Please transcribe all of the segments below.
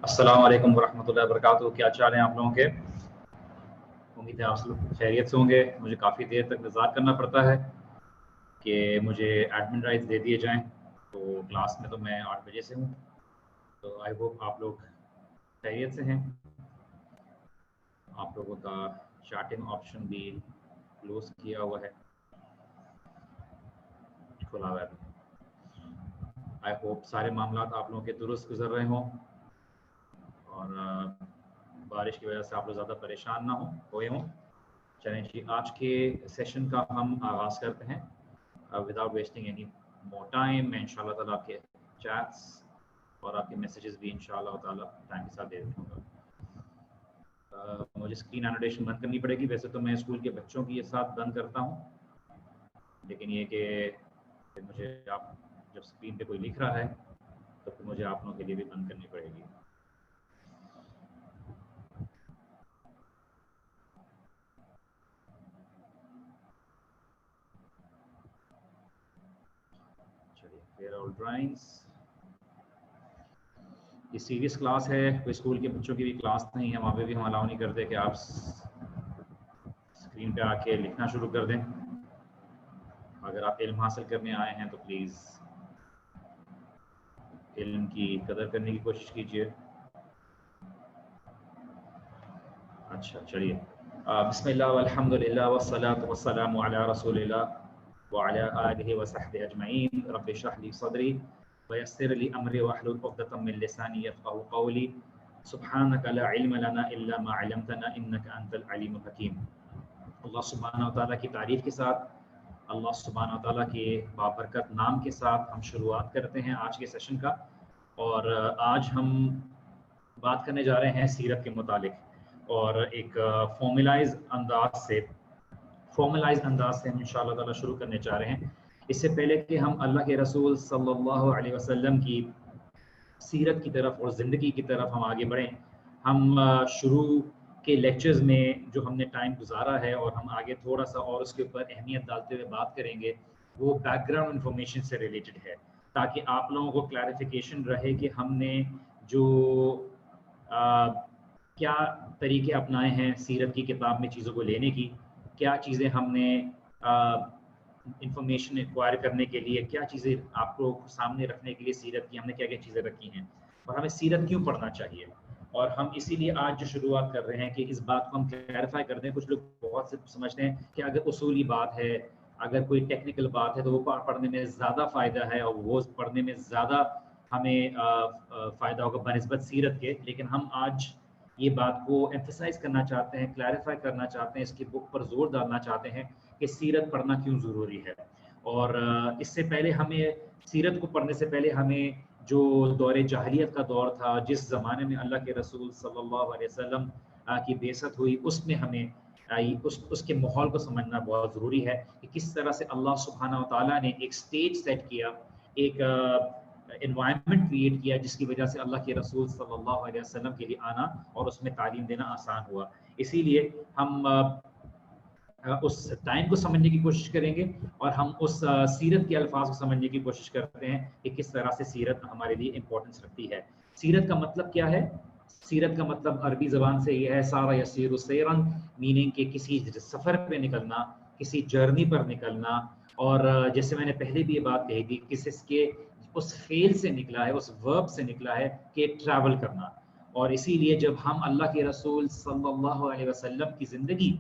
السلام علیکم ورحمۃ اللہ وبرکاتہ. کیا چال ہیں آپ لوگوں کے؟ امید ہے آپ لوگ خیریت سے ہوں گے. مجھے کافی دیر تک انتظار کرنا پڑتا ہے کہ مجھے ایڈمن رائٹس دے دیے جائیں. تو کلاس میں تو میں 8 بجے سے ہوں. تو آئی ہوپ آپ لوگ خیریت سے ہیں. آپ لوگوں کا چیٹنگ آپشن بھی کلوز کیا ہوا ہے, کھلا ہوا ہے. آئی ہوپ سارے معاملات آپ لوگوں کے درست گزر رہے ہوں اور بارش کی وجہ سے آپ لوگ زیادہ پریشان نہ ہوئے ہوں. چلیں جی, آج کے سیشن کا ہم آغاز کرتے ہیں without wasting any more time. میں انشاءاللہ تعالیٰ آپ کے چیٹس اور آپ کے میسیجز بھی انشاءاللہ تعالیٰ ٹائم کے ساتھ دے دوں گا. مجھے اسکرین انوٹیشن بند کرنی پڑے گی. ویسے تو میں اسکول کے بچوں کی ساتھ بند کرتا ہوں, لیکن یہ کہ مجھے آپ جب اسکرین پہ کوئی لکھ رہا ہے تو پھر مجھے آپ لوگوں کے لیے بھی بند کرنی پڑے گی. ڈرائنگس یہ سیریس کلاس ہے, کوئی اسکول کے بچوں کی بھی کلاس نہیں ہے. وہاں پہ بھی ہم الاؤ نہیں کرتے کہ آپ اسکرین پہ آ کے لکھنا شروع کر دیں. اگر آپ علم حاصل کرنے آئے ہیں تو پلیز علم کی قدر کرنے کی کوشش کیجیے. اچھا چلیے, بسم اللہ والحمد للہ والصلاة والسلام علی رسول اللہ وعلی آلہ وصحبہ اجمعین. رب اشرح لی صدری ویسر لی امری واحلل عقدۃ من لسانی یفقہوا قولی. سبحانک لا علم لنا الا ما علمتنا انک انت العلیم الحکیم. اللہ سبحانہ و تعالیٰ کی تعریف کے ساتھ, اللہ سبحانہ و تعالیٰ کے بابرکت نام کے ساتھ ہم شروعات کرتے ہیں آج کے سیشن کا. اور آج ہم بات کرنے جا رہے ہیں سیرت کے متعلق, اور ایک فارملائز انداز سے ہم انشاءاللہ تعالیٰ شروع کرنے چاہ رہے ہیں. اس سے پہلے کہ ہم اللہ کے رسول صلی اللہ علیہ وسلم کی سیرت کی طرف اور زندگی کی طرف ہم آگے بڑھیں, ہم شروع کے لیکچرز میں جو ہم نے ٹائم گزارا ہے اور ہم آگے تھوڑا سا اور اس کے اوپر اہمیت ڈالتے ہوئے بات کریں گے, وہ بیک گراؤنڈ انفارمیشن سے ریلیٹڈ ہے, تاکہ آپ لوگوں کو کلیریفیکیشن رہے کہ ہم نے جو کیا طریقے اپنائے ہیں سیرت کی کتاب میں چیزوں کو لینے کی, کیا چیزیں ہم نے انفارمیشن ایکوائر کرنے کے لیے, کیا چیزیں آپ کو سامنے رکھنے کے لیے سیرت کی ہم نے کیا کیا چیزیں رکھی ہیں, اور ہمیں سیرت کیوں پڑھنا چاہیے. اور ہم اسی لیے آج جو شروعات کر رہے ہیں کہ اس بات کو ہم کلیریفائی کر دیں. کچھ لوگ بہت سے سمجھتے ہیں کہ اگر اصولی بات ہے, اگر کوئی ٹیکنیکل بات ہے تو وہ پڑھنے میں زیادہ فائدہ ہے اور وہ پڑھنے میں زیادہ ہمیں فائدہ ہوگا بنسبت سیرت کے. لیکن ہم آج یہ بات کو ایمفسائز کرنا چاہتے ہیں, کلیریفائی کرنا چاہتے ہیں, اس کی بک پر زور ڈالنا چاہتے ہیں کہ سیرت پڑھنا کیوں ضروری ہے. اور اس سے پہلے ہمیں سیرت کو پڑھنے سے پہلے ہمیں جو دور جاہلیت کا دور تھا, جس زمانے میں اللہ کے رسول صلی اللہ علیہ وسلم کی بعثت ہوئی, اس میں ہمیں اس کے ماحول کو سمجھنا بہت ضروری ہے کہ کس طرح سے اللہ سبحانہ و تعالیٰ نے ایک سٹیج سیٹ کیا, ایک انوائرمنٹ کریٹ کیا, جس کی وجہ سے اللہ کے رسول صلی اللہ علیہ وسلم کے لیے آنا اور اس میں تعلیم دینا آسان ہوا. اسی لیے ہم اس ٹائم کو سمجھنے کی کوشش کریں گے, اور ہم اس سیرت کے الفاظ کو سمجھنے کی کوشش کرتے ہیں کہ کس طرح سے سیرت ہمارے لیے امپورٹنس رکھتی ہے. سیرت کا مطلب کیا ہے؟ سیرت کا مطلب عربی زبان سے یہ ہے سارا یسیر سیرن, میننگ کہ کسی سفر پہ نکلنا, کسی جرنی پر نکلنا. اور جیسے میں نے پہلے بھی یہ بات کہی تھی, کس کے اس فعل سے نکلا ہے, اس ورب سے نکلا ہے کہ ٹریول کرنا. اور اسی لیے جب ہم اللہ کے رسول صلی اللہ علیہ وسلم کی زندگی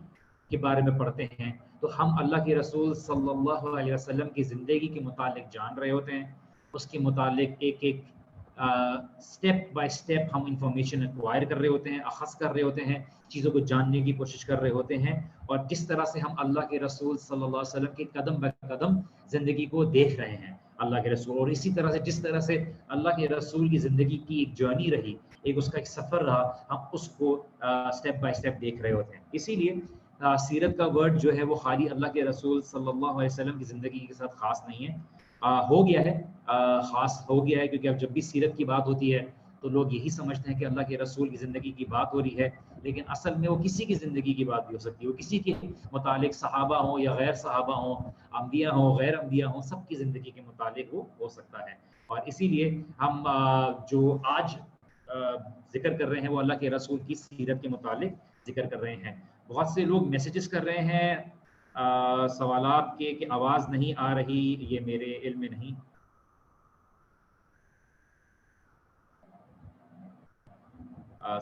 کے بارے میں پڑھتے ہیں تو ہم اللہ کے رسول صلی اللہ علیہ وسلم کی زندگی کے متعلق جان رہے ہوتے ہیں, اس کے متعلق ایک سٹیپ بائی سٹیپ ہم انفارمیشن ایکوائر کر رہے ہوتے ہیں, اخذ کر رہے ہوتے ہیں, چیزوں کو جاننے کی کوشش کر رہے ہوتے ہیں. اور جس طرح سے ہم اللہ کے رسول صلی اللہ علیہ وسلم کے قدم بہ قدم زندگی کو دیکھ رہے ہیں اللہ کے رسول, اور اسی طرح سے جس طرح سے اللہ کے رسول کی زندگی کی ایک جرنی رہی, ایک اس کا ایک سفر رہا, ہم اس کو سٹیپ بائی سٹیپ دیکھ رہے ہوتے ہیں. اسی لیے سیرت کا ورڈ جو ہے وہ خالی اللہ کے رسول صلی اللہ علیہ وسلم کی زندگی کے ساتھ خاص نہیں ہے, ہو گیا ہے خاص ہو گیا ہے, کیونکہ اب جب بھی سیرت کی بات ہوتی ہے تو لوگ یہی سمجھتے ہیں کہ اللہ کے رسول کی زندگی کی بات ہو رہی ہے, لیکن اصل میں وہ کسی کی زندگی کی بات بھی ہو سکتی ہے. وہ کسی کے متعلق صحابہ ہوں یا غیر صحابہ ہوں, انبیاء ہوں غیر انبیاء ہوں, سب کی زندگی کے متعلق وہ ہو سکتا ہے. اور اسی لیے ہم جو آج ذکر کر رہے ہیں وہ اللہ کے رسول کی سیرت کے متعلق ذکر کر رہے ہیں. بہت سے لوگ میسیجز کر رہے ہیں سوالات کے کہ آواز نہیں آ رہی، یہ میرے علم میں نہیں.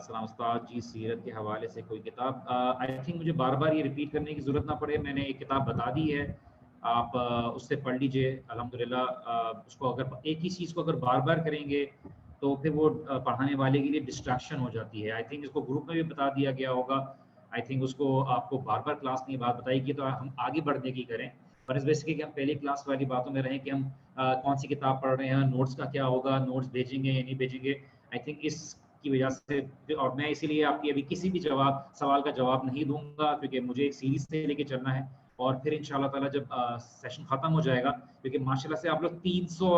سلام استاد جی، سیرت کے حوالے سے کوئی کتاب؟ آئی تھنک مجھے بار بار یہ ریپیٹ کرنے کی ضرورت نہ پڑے، میں نے ایک کتاب بتا دی ہے، آپ اس سے پڑھ لیجئے. الحمدللہ اس کو اگر ایک ہی چیز کو اگر بار بار کریں گے تو پھر وہ پڑھانے والے کے لیے ڈسٹریکشن ہو جاتی ہے. آئی تھنک اس کو گروپ میں بھی بتا دیا گیا ہوگا. آئی تھنک اس کو آپ کو بار بار کلاس میں یہ بات بتائی گئی تو ہم آگے بڑھنے کی کریں، پر اس وجہ سے کہ ہم پہلی کلاس والی باتوں میں رہیں کہ ہم کون سی کتاب پڑھ رہے ہیں، نوٹس کا کیا ہوگا، نوٹس بھیجیں گے یا نہیں بھیجیں گے. آئی تھنک اس کی وجہ سے، اور میں اسی لیے آپ کی ابھی کسی بھی سوال کا جواب نہیں دوں گا، کیونکہ مجھے ایک سیریز سے لے کے چلنا ہے. اور پھر انشاءاللہ تعالیٰ جب سیشن ختم ہو جائے گا، کیونکہ ماشاءاللہ سے آپ لوگ 300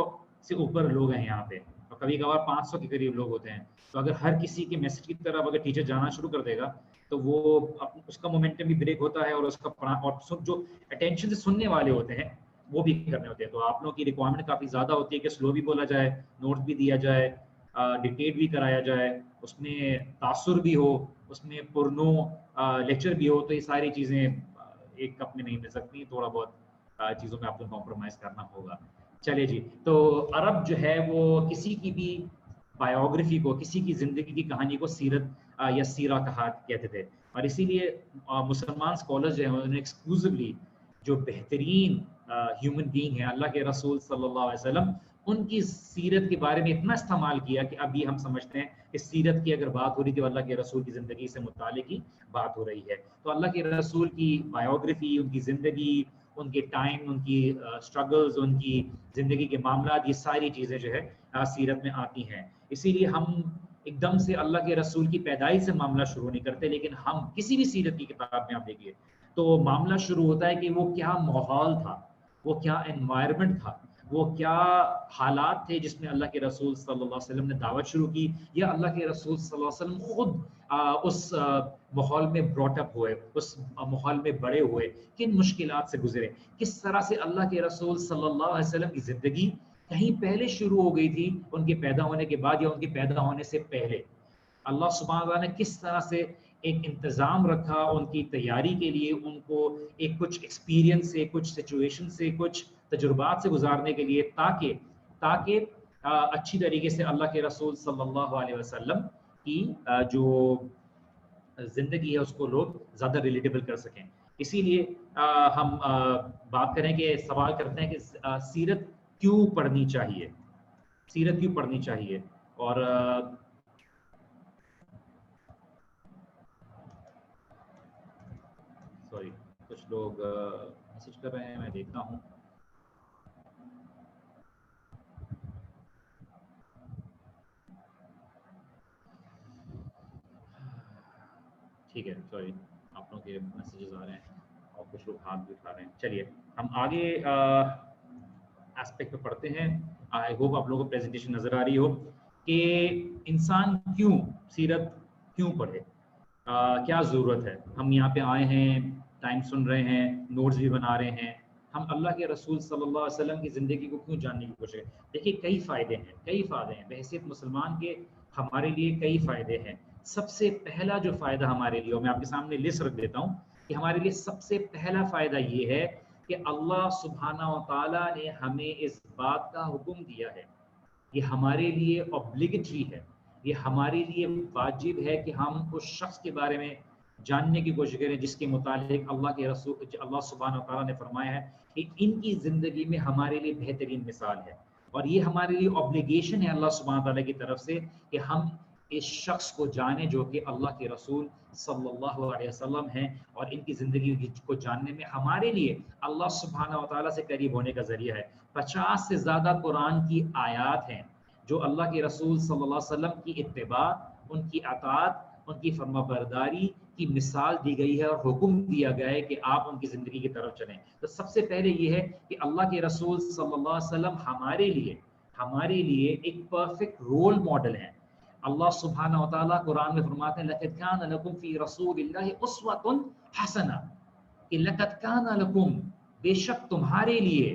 سے اوپر لوگ ہیں یہاں پہ، اور کبھی کبھار 500 کے قریب لوگ ہوتے ہیں، تو اگر ہر کسی کے میسج کی طرف اگر ٹیچر جانا شروع کر دے گا تو وہ اس کا مومنٹم بھی بریک ہوتا ہے، اور اس کا اور جو اٹینشن سے سننے والے ہوتے ہیں وہ بھی کرنے ہوتے ہیں. تو آپ لوگوں کی ریکوائرمنٹ کافی زیادہ ہوتی ہے کہ سلو بھی بولا جائے، نوٹس بھی دیا جائے، ڈکٹیٹ بھی کرایا جائے، اس میں تاثر بھی ہو، اس میں پرنو لیکچر بھی ہو. تو یہ ساری چیزیں ایک کپ میں نہیں مل سکتی، تھوڑا بہت چیزوں میں آپ کو کمپرومائز کرنا ہوگا. چلے جی، تو عرب جو ہے وہ کسی کی بھی بایوگرافی کو، کسی کی زندگی کی کہانی کو سیرت یا سیرہ کہتے تھے. اور اسی لیے مسلمان اسکالرز جو ہیں انہوں نے ایکسکلوزولی جو بہترین ہیومن بینگ ہیں اللہ کے رسول صلی اللہ علیہ وسلم، ان کی سیرت کے بارے میں اتنا استعمال کیا کہ ابھی ہم سمجھتے ہیں کہ سیرت کی اگر بات ہو رہی تھی اللہ کے رسول کی زندگی سے متعلق ہی بات ہو رہی ہے. تو اللہ کے رسول کی بایوگرافی، ان کی زندگی، ان کے ٹائم، ان کی اسٹرگلز، ان کی زندگی کے معاملات، یہ ساری چیزیں جو ہے سیرت میں آتی ہیں. اسی لیے ہم ایک دم سے اللہ کے رسول کی پیدائش سے معاملہ شروع نہیں کرتے، لیکن ہم کسی بھی سیرت کی کتاب میں آپ دیکھیے تو معاملہ شروع ہوتا ہے کہ وہ کیا ماحول تھا، وہ کیا انوائرمنٹ تھا، وہ کیا حالات تھے جس میں اللہ کے رسول صلی اللہ علیہ وسلم نے دعوت شروع کی، یا اللہ کے رسول صلی اللہ علیہ وسلم خود اس ماحول میں براٹ اپ ہوئے، اس ماحول میں بڑے ہوئے، کن مشکلات سے گزرے، کس طرح سے اللہ کے رسول صلی اللہ علیہ وسلم کی زندگی کہیں پہلے شروع ہو گئی تھی ان کے پیدا ہونے کے بعد یا ان کے پیدا ہونے سے پہلے. اللہ سبحانہ وتعالیٰ نے کس طرح سے ایک انتظام رکھا ان کی تیاری کے لیے، ان کو ایک کچھ ایکسپیرینس سے، کچھ سچویشن سے، کچھ تجربات سے گزارنے کے لیے، تاکہ اچھی طریقے سے اللہ کے رسول صلی اللہ علیہ وسلم کی جو زندگی ہے اس کو لوگ زیادہ ریلیٹیبل کر سکیں. اسی لیے ہم بات کریں کہ سوال کرتے ہیں کہ سیرت کیوں پڑھنی چاہیے، سیرت کیوں پڑھنی چاہیے. اور سوری کچھ لوگ میسج کر رہے ہیں، میں دیکھتا ہوں. ٹھیک ہے، سوری آپ لوگوں کے میسیجز آ رہے ہیں اور کچھ لوگ ہاتھ بھی اٹھا رہے ہیں. چلیے ہم آگے ایسپیکٹ پہ پڑھتے ہیں. آئی ہوپ آپ لوگوں کو پریزنٹیشن نظر آ رہی ہو کہ انسان کیوں سیرت کیوں پڑھے، کیا ضرورت ہے. ہم یہاں پہ آئے ہیں، ٹائم سن رہے ہیں، نوٹس بھی بنا رہے ہیں. ہم اللہ کے رسول صلی اللہ علیہ وسلم کی زندگی کو کیوں جاننے کی کوشش کریں؟ دیکھیے کئی فائدے ہیں بحیثیت مسلمان کے، ہمارے لیے کئی فائدے ہیں. سب سے پہلا جو فائدہ ہمارے لیے، میں آپ کے سامنے لسٹ رکھ دیتا ہوں کہ ہمارے لیے سب سے پہلا فائدہ یہ ہے کہ اللہ سبحانہ و تعالیٰ نے ہمیں اس بات کا حکم دیا ہے، یہ ہمارے لیے اوبلیگیٹری ہے، یہ ہمارے لیے واجب ہے کہ ہم اس شخص کے بارے میں جاننے کی کوشش کریں جس کے متعلق اللہ کے رسول، اللہ سبحانہ و تعالیٰ نے فرمایا ہے کہ ان کی زندگی میں ہمارے لیے بہترین مثال ہے. اور یہ ہمارے لیے اوبلیگیشن ہے اللہ سبحانہ و تعالیٰ کی طرف سے کہ ہم اس شخص کو جانیں جو کہ اللہ کے رسول صلی اللہ علیہ وسلم ہیں، اور ان کی زندگی کو جاننے میں ہمارے لیے اللہ سبحانہ و تعالیٰ سے قریب ہونے کا ذریعہ ہے. 50 سے زیادہ قرآن کی آیات ہیں جو اللہ کے رسول صلی اللہ علیہ وسلم کی اتباع، ان کی اطاعت، ان کی فرما برداری کی مثال دی گئی ہے اور حکم دیا گیا ہے کہ آپ ان کی زندگی کی طرف چلیں. تو سب سے پہلے یہ ہے کہ اللہ کے رسول صلی اللہ علیہ وسلم ہمارے لیے ایک پرفیکٹ رول ماڈل ہیں. اللہ سبحانہ و تعالیٰ قرآن میں فرماتے ہیں لَقَدْ كَانَ لَكُمْ فِي رَسُولِ اللَّهِ أُسْوَةٌ حَسَنَةٌ، کہ لَقَدْ كَانَ لَكُمْ، بے شک تمہارے لیے،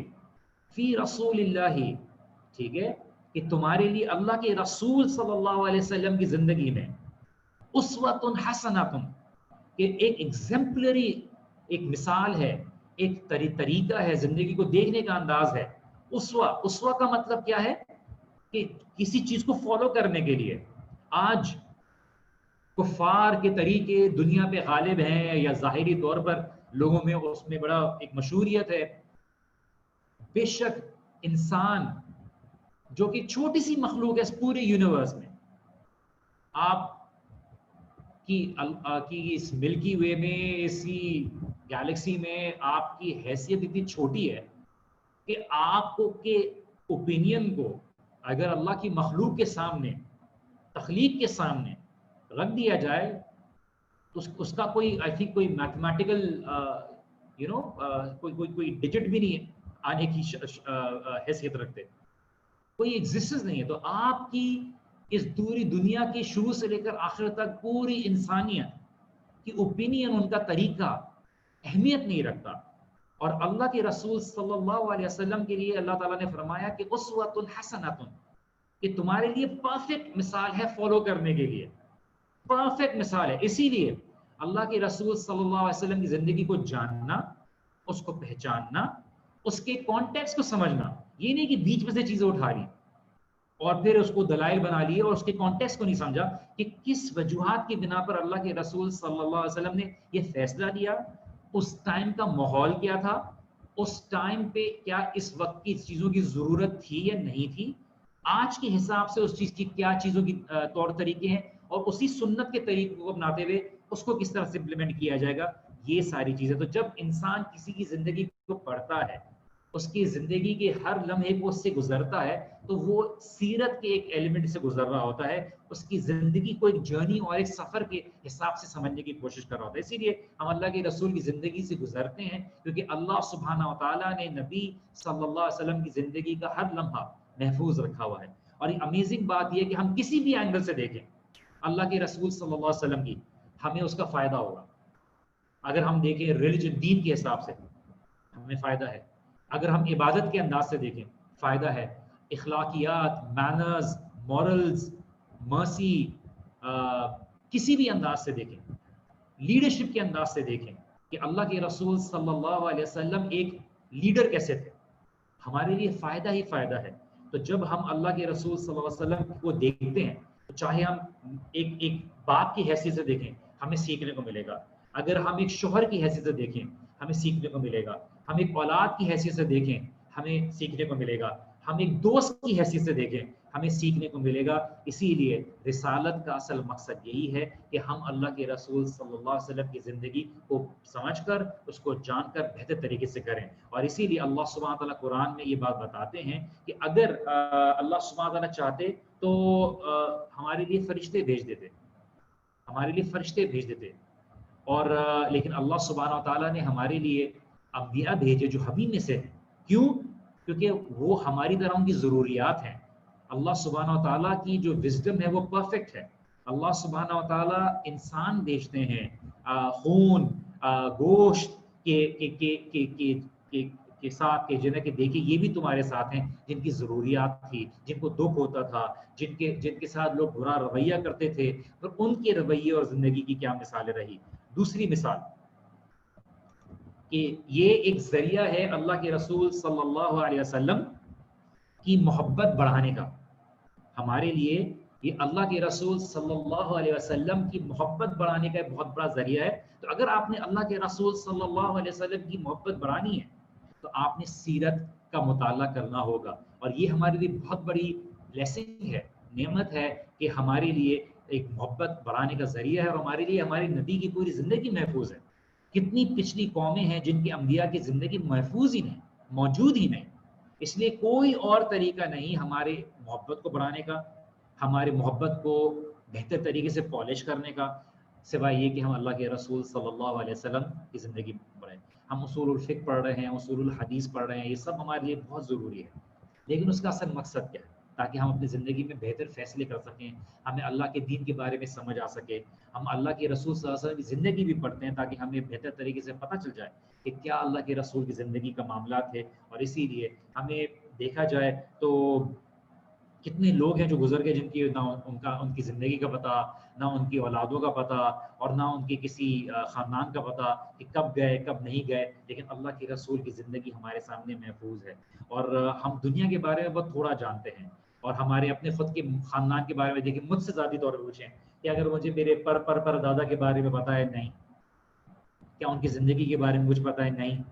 فی رسول اللہ، ٹھیک ہے، کہ تمہارے لیے اللہ کے رسول صلی اللہ علیہ وسلم کی زندگی میں اسوۃ حسنۃ، کہ ایک ایگزمپلری ایک مثال ہے، ایک طریقہ ہے، زندگی کو دیکھنے کا انداز ہے۔ اسوہ کا مطلب کیا ہے کہ کسی چیز کو فالو کرنے کے لیے۔ آج کفار کے طریقے دنیا پہ غالب ہیں، یا ظاہری طور پر لوگوں میں اس میں بڑا ایک مشہوریت ہے۔ بے شک انسان جو کہ چھوٹی سی مخلوق ہے اس پورے یونیورس میں، آپ کی اس ملکی وے میں، اسی گیلیکسی میں آپ کی حیثیت اتنی چھوٹی ہے کہ آپ کو کے اوپینین کو اگر اللہ کی مخلوق کے سامنے، تخلیق کے سامنے رکھ دیا جائے تو اس کا کوئی آئی تھنک کوئی میتھمیٹیکل کوئی ڈیجٹ بھی نہیں آنے کی حیثیت رکھتے، کوئی ایگزسٹنس نہیں ہے۔ تو آپ کی اس دوری دنیا کی شروع سے لے کر آخر تک پوری انسانیت کی اوپینین، ان کا طریقہ اہمیت نہیں رکھتا۔ اور اللہ کے رسول صلی اللہ علیہ وسلم کے لیے اللہ تعالیٰ نے فرمایا کہ اسوۃ حسنۃ، کہ تمہارے لیے پرفیکٹ مثال ہے فالو کرنے کے لیے، پرفیکٹ مثال ہے۔ اسی لیے اللہ کے رسول صلی اللہ علیہ وسلم کی زندگی کو جاننا، اس کو پہچاننا، اس کے کانٹیکسٹ کو سمجھنا، یہ نہیں کہ بیچ میں سے چیزیں اٹھا لی اور پھر اس کو دلائل بنا لیے اور اس کے کانٹیکسٹ کو نہیں سمجھا کہ کس وجوہات کی بنا پر اللہ کے رسول صلی اللہ علیہ وسلم نے یہ فیصلہ لیا، اس ٹائم کا ماحول کیا تھا، اس ٹائم پہ کیا اس وقت کی چیزوں کی ضرورت تھی یا نہیں تھی، آج کے حساب سے اس چیز کی کیا چیزوں کی طور طریقے ہیں، اور اسی سنت کے طریقے کو اپناتے ہوئے اس کو کس طرح سے امپلیمنٹ کیا جائے گا، یہ ساری چیزیں۔ تو جب انسان کسی کی زندگی کو پڑھتا ہے، اس کی زندگی کے ہر لمحے کو اس سے گزرتا ہے، تو وہ سیرت کے ایک ایلیمنٹ سے گزر رہا ہوتا ہے، اس کی زندگی کو ایک جرنی اور ایک سفر کے حساب سے سمجھنے کی کوشش کر رہا ہوتا ہے۔ اسی لیے ہم اللہ کے رسول کی زندگی سے گزرتے ہیں، کیونکہ اللہ سبحانہ و تعالیٰ نے نبی صلی اللہ علیہ وسلم کی زندگی کا ہر لمحہ محفوظ رکھا ہوا ہے۔ اور یہ امیزنگ بات یہ ہے کہ ہم کسی بھی اینگل سے دیکھیں اللہ کے رسول صلی اللہ علیہ وسلم کی، ہمیں اس کا فائدہ ہوگا۔ اگر ہم دیکھیں ریلیجن، دین کے حساب سے ہمیں فائدہ ہے، اگر ہم عبادت کے انداز سے دیکھیں فائدہ ہے، اخلاقیات، مینرز، مورلز، مرسی، کسی بھی انداز سے دیکھیں، لیڈرشپ کے انداز سے دیکھیں کہ اللہ کے رسول صلی اللہ علیہ وسلم ایک لیڈر کیسے تھے، ہمارے لیے فائدہ ہی فائدہ ہے۔ تو جب ہم اللہ کے رسول صلی اللہ علیہ وسلم کو دیکھتے ہیں، تو چاہے ہم ایک باپ کی حیثیت سے دیکھیں، ہمیں سیکھنے کو ملے گا۔ اگر ہم ایک شوہر کی حیثیت سے دیکھیں، ہمیں سیکھنے کو ملے گا۔ ہم ایک اولاد کی حیثیت سے دیکھیں، ہمیں سیکھنے کو ملے گا۔ ہم ایک دوست کی حیثیت سے دیکھیں، ہمیں سیکھنے کو ملے گا۔ اسی لیے رسالت کا اصل مقصد یہی ہے کہ ہم اللہ کے رسول صلی اللہ علیہ وسلم کی زندگی کو سمجھ کر، اس کو جان کر بہتر طریقے سے کریں۔ اور اسی لیے اللہ سبحانہ تعالیٰ قرآن میں یہ بات بتاتے ہیں کہ اگر اللہ سبحانہ تعالیٰ چاہتے تو ہمارے لیے فرشتے بھیج دیتے، ہمارے لیے فرشتے بھیج دیتے، اور لیکن اللہ سبحانہ تعالیٰ نے ہمارے لیے انبیاء بھیجے جو ہم ہی میں سے ہیں۔ کیوں؟ کیونکہ وہ ہماری طرح ان کی ضروریات ہیں۔ اللہ سبحانہ تعالیٰ کی جو وزڈم ہے وہ پرفیکٹ ہے۔ اللہ سبحانہ تعالیٰ انسان بھیجتے ہیں، خون، گوشت کے ساتھ، کہ جنہیں کہ دیکھیں یہ بھی تمہارے ساتھ ہیں، جن کی ضروریات تھی، جن کو دکھ ہوتا تھا، جن کے ساتھ لوگ برا رویہ کرتے تھے، اور ان کے رویے اور زندگی کی کیا مثالیں رہی۔ دوسری مثال کہ یہ ایک ذریعہ ہے اللہ کے رسول صلی اللہ علیہ وسلم کی محبت بڑھانے کا۔ ہمارے لیے یہ اللہ کے رسول صلی اللہ علیہ وسلم کی محبت بڑھانے کا ایک بہت بڑا ذریعہ ہے۔ تو اگر آپ نے اللہ کے رسول صلی اللہ علیہ وسلم کی محبت بڑھانی ہے تو آپ نے سیرت کا مطالعہ کرنا ہوگا، اور یہ ہمارے لیے بہت بڑی بلیسنگ ہے، نعمت ہے کہ ہمارے لیے ایک محبت بڑھانے کا ذریعہ ہے، اور ہمارے لیے ہماری نبی کی پوری زندگی محفوظ ہے۔ کتنی پچھلی قومیں ہیں جن کی انبیاء کی زندگی محفوظ ہی نہیں، موجود ہی نہیں۔ اس لیے کوئی اور طریقہ نہیں ہمارے محبت کو بڑھانے کا، ہمارے محبت کو بہتر طریقے سے پالش کرنے کا، سوائے یہ کہ ہم اللہ کے رسول صلی اللہ علیہ وسلم کی زندگی پڑھیں۔ ہم اصول الفقہ پڑھ رہے ہیں، اصول الحدیث پڑھ رہے ہیں، یہ سب ہمارے لیے بہت ضروری ہے، لیکن اس کا اصل مقصد کیا ہے؟ تاکہ ہم اپنی زندگی میں بہتر فیصلے کر سکیں، ہمیں اللہ کے دین کے بارے میں سمجھ آ سکے۔ ہم اللہ کے رسول صلی اللہ علیہ وسلم کی زندگی بھی پڑھتے ہیں تاکہ ہمیں بہتر طریقے سے پتہ چل جائے کہ کیا اللہ کے رسول کی زندگی کا معاملات ہے۔ اور اسی لیے ہمیں دیکھا جائے تو کتنے لوگ ہیں جو گزر گئے جن کی نہ ان کی زندگی کا پتہ، نہ ان کی اولادوں کا پتہ، اور نہ ان کے کسی خاندان کا پتہ کہ کب گئے کب نہیں گئے، لیکن اللہ کے رسول کی زندگی ہمارے سامنے محفوظ ہے۔ اور ہم دنیا کے بارے میں بہت تھوڑا جانتے ہیں، اور ہمارے اپنے خود کے خاندان کے بارے میں دیکھیں، مجھ سے ذاتی طور پہ پوچھیں کہ اگر مجھے میرے پر دادا کے بارے میں پتہ ہے، نہیں۔ کیا ان کی زندگی کے بارے میں کچھ پتہ ہے؟ نہیں۔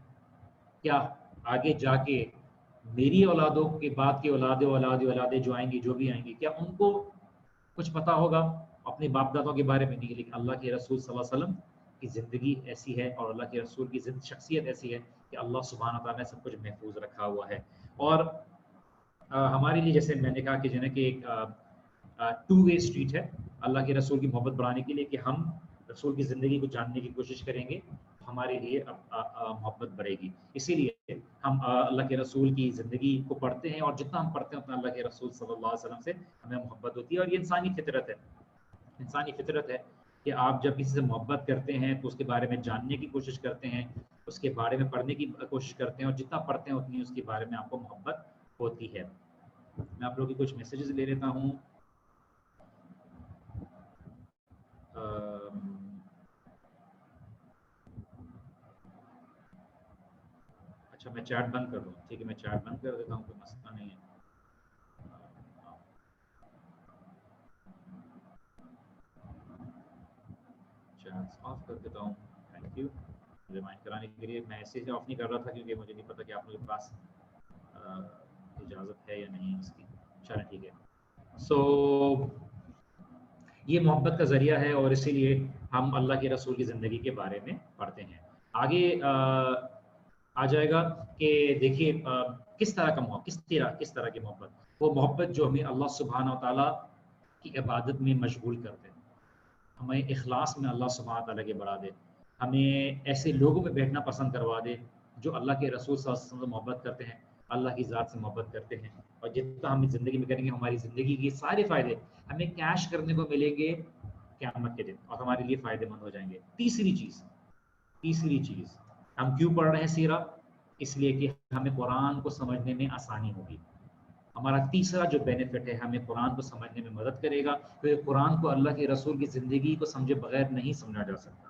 کیا آگے جا کے میری اولادوں کے بعد کی اولادیں جو آئیں گی، جو بھی آئیں گی، کیا ان کو کچھ پتہ ہوگا اپنے باپ دادوں کے بارے میں؟ نہیں۔ لیکن اللہ کے رسول صلی اللہ علیہ وسلم کی زندگی ایسی ہے، اور اللہ کے رسول کی شخصیت ایسی ہے کہ اللہ سبحانہ تعالیٰ نے سب کچھ محفوظ رکھا ہوا ہے۔ اور ہمارے لیے، جیسے میں نے کہا کہ جو ہے کہ ایک ٹو وے اسٹریٹ ہے اللہ کے رسول کی محبت بڑھانے کے لیے، کہ ہم رسول کی زندگی کو جاننے کی کوشش کریں گے، ہمارے لیے محبت بڑھے گی۔ اسی لیے ہم اللہ کے رسول کی زندگی کو پڑھتے ہیں، اور جتنا ہم پڑھتے ہیں اتنا اللہ کے رسول صلی اللہ علیہ وسلم سے ہمیں محبت ہوتی ہے۔ اور یہ انسانی فطرت ہے، انسانی فطرت ہے کہ آپ جب کسی سے محبت کرتے ہیں تو اس کے بارے میں جاننے کی کوشش کرتے ہیں، اس کے بارے میں پڑھنے کی کوشش کرتے ہیں، اور جتنا پڑھتے ہیں اتنی اس کے بارے میں آپ کو محبت ہوتی ہے۔ میں آپ لوگوں کی کچھ میسیجز لے لیتا ہوں۔ اچھا، میں چیٹ بند کر دوں؟ ٹھیک ہے، میں چیٹ بند کر دیتا ہوں، کوئی مسئلہ نہیں ہے۔ چیٹس آف کر دیتا ہوں۔ تھینک یو ریمائنڈ کرانے کے لیے۔ میں ایسے ہی آف نہیں کر رہا تھا کیونکہ مجھے نہیں پتا کہ آپ لوگوں کے پاس اجازت ہے یا نہیں اس کی۔ چلیں ٹھیک ہے۔ سو یہ محبت کا ذریعہ ہے، اور اسی لیے ہم اللہ کے رسول کی زندگی کے بارے میں پڑھتے ہیں۔ آگے آ جائے گا کہ دیکھیے کس طرح کی محبت، وہ محبت جو ہمیں اللہ سبحانہ و تعالیٰ کی عبادت میں مشغول کر دے، ہمیں اخلاص میں اللہ سبحانہ تعالیٰ کے بڑھا دے، ہمیں ایسے لوگوں میں بیٹھنا پسند کروا دے جو اللہ کے رسول صلی اللہ علیہ وسلم سے محبت کرتے ہیں، اللہ کی ذات سے محبت کرتے ہیں۔ اور جتنا ہم زندگی میں کریں گے، ہماری زندگی کے سارے فائدے ہمیں کیش کرنے کو ملیں گے قیامت کے دن، اور ہمارے لیے فائدے مند ہو جائیں گے۔ تیسری چیز ہم کیوں پڑھ رہے ہیں سیرہ؟ اس لیے کہ ہمیں قرآن کو سمجھنے میں آسانی ہوگی۔ ہمارا تیسرا جو بینیفٹ ہے، ہمیں قرآن کو سمجھنے میں مدد کرے گا، کیونکہ قرآن کو اللہ کے رسول کی زندگی کو سمجھے بغیر نہیں سمجھا جا سکتا۔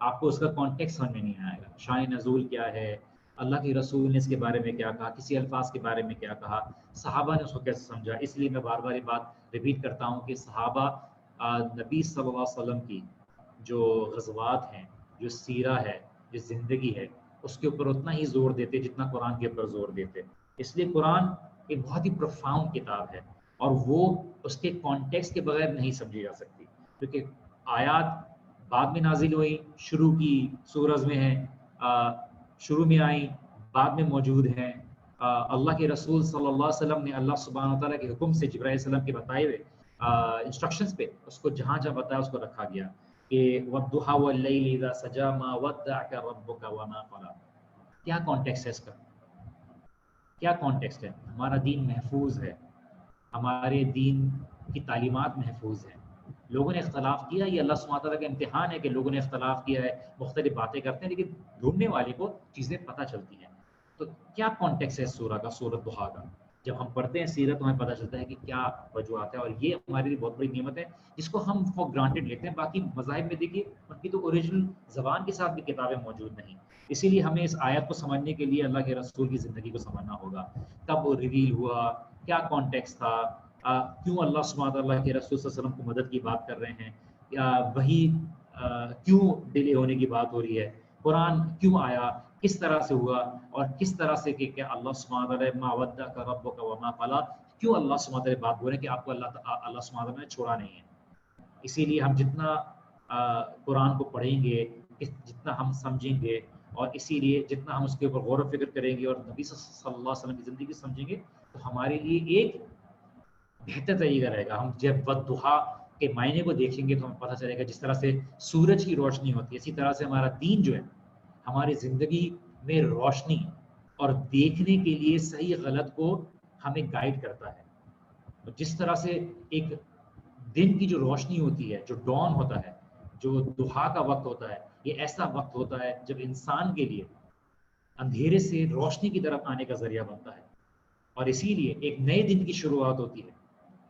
آپ کو اس کا کانٹیکسٹ سمجھ میں نہیں آئے گا، شان نزول کیا ہے، اللہ کے رسول نے اس کے بارے میں کیا کہا، کسی الفاظ کے بارے میں کیا کہا، صحابہ نے اس کو کیسے سمجھا۔ اس لیے میں بار بار یہ بات ریپیٹ کرتا ہوں کہ صحابہ نبی صلی اللہ علیہ وسلم کی جو غزوات ہیں، جو سیرہ ہے، جو زندگی ہے، اس کے اوپر اتنا ہی زور دیتے جتنا قرآن کے اوپر زور دیتے۔ اس لیے قرآن ایک بہت ہی پروفاؤنڈ کتاب ہے، اور وہ اس کے کانٹیکسٹ کے بغیر نہیں سمجھی جا سکتی، کیونکہ آیات بعد میں نازل ہوئی، شروع کی سورج میں ہیں، شروع میں آئیں، بعد میں موجود ہیں۔ اللہ کے رسول صلی اللہ علیہ وسلم نے اللہ سبحانہ وتعالیٰ کے حکم سے جبرائیل علیہ السلام کے بتائے ہوئے انسٹرکشنز پہ اس کو جہاں جہاں بتایا اس کو رکھا گیا کہ وَالضُّحَىٰ وَاللَّيْلِ إِذَا سَجَىٰ مَا وَدَّعَكَ رَبُّكَ وَمَا قَلَىٰ۔ کیا کانٹیکسٹ ہے اس کا؟ کیا کانٹیکسٹ ہے؟ ہمارا دین محفوظ ہے، ہمارے دین کی تعلیمات محفوظ ہیں۔ لوگوں نے اختلاف کیا، یہ اللہ سبحانہ تعالیٰ کا امتحان ہے کہ لوگوں نے اختلاف کیا ہے، مختلف باتیں کرتے ہیں، لیکن ڈھونڈنے والے کو چیزیں پتہ چلتی ہیں۔ تو کیا کانٹیکسٹ ہے سورہ کا، سورۃ ضحیٰ کا؟ جب ہم پڑھتے ہیں سیرت تو ہمیں پتہ چلتا ہے کہ کیا وجوہات ہیں، اور یہ ہمارے لیے بہت بڑی نعمت ہے جس کو ہم فور گرانٹیڈ لیتے ہیں۔ باقی مذاہب میں دیکھیے ان کی تو اوریجنل زبان کے ساتھ بھی کتابیں موجود نہیں، اسی لیے ہمیں اس آیت کو سمجھنے کے لیے اللہ کے رسول کی زندگی کو سمجھنا ہوگا، کب وہ ریویل ہوا، کیا کانٹیکسٹ تھا، کیوں اللہ سبحانہ تعالیٰ کے رسول صلی اللہ علیہ وسلم کو مدد کی بات کر رہے ہیں، یا وہی کیوں ڈیلے ہونے کی بات ہو رہی ہے، قرآن کیوں آیا، کس طرح سے ہوا، اور کس طرح سے کہ اللہ سبحانہ تعالیٰ ما ودعک ربک وما قلی، کیوں اللہ سبحانہ تعالیٰ بات بول رہے ہیں کہ آپ کو اللہ سبحانہ تعالیٰ نے چھوڑا نہیں ہے۔ اسی لیے ہم جتنا قرآن کو پڑھیں گے، جتنا ہم سمجھیں گے، اور اسی لیے جتنا ہم اس کے اوپر غور و فکر کریں گے اور نبی صلی اللہ علیہ وسلم کی زندگی سمجھیں گے، تو ہمارے لیے ایک بہتر طریقہ رہے گا۔ ہم جب والضحیٰ کے معنی کو دیکھیں گے تو ہمیں پتہ چلے گا جس طرح سے سورج کی روشنی ہوتی ہے، اسی طرح سے ہمارا دین جو ہے ہماری زندگی میں روشنی اور دیکھنے کے لیے صحیح غلط کو ہمیں گائیڈ کرتا ہے۔ جس طرح سے ایک دن کی جو روشنی ہوتی ہے، جو ڈان ہوتا ہے، جو ضحیٰ کا وقت ہوتا ہے، یہ ایسا وقت ہوتا ہے جب انسان کے لیے اندھیرے سے روشنی کی طرف آنے کا ذریعہ بنتا ہے، اور اسی لیے ایک نئے دن کی شروعات ہوتی ہے۔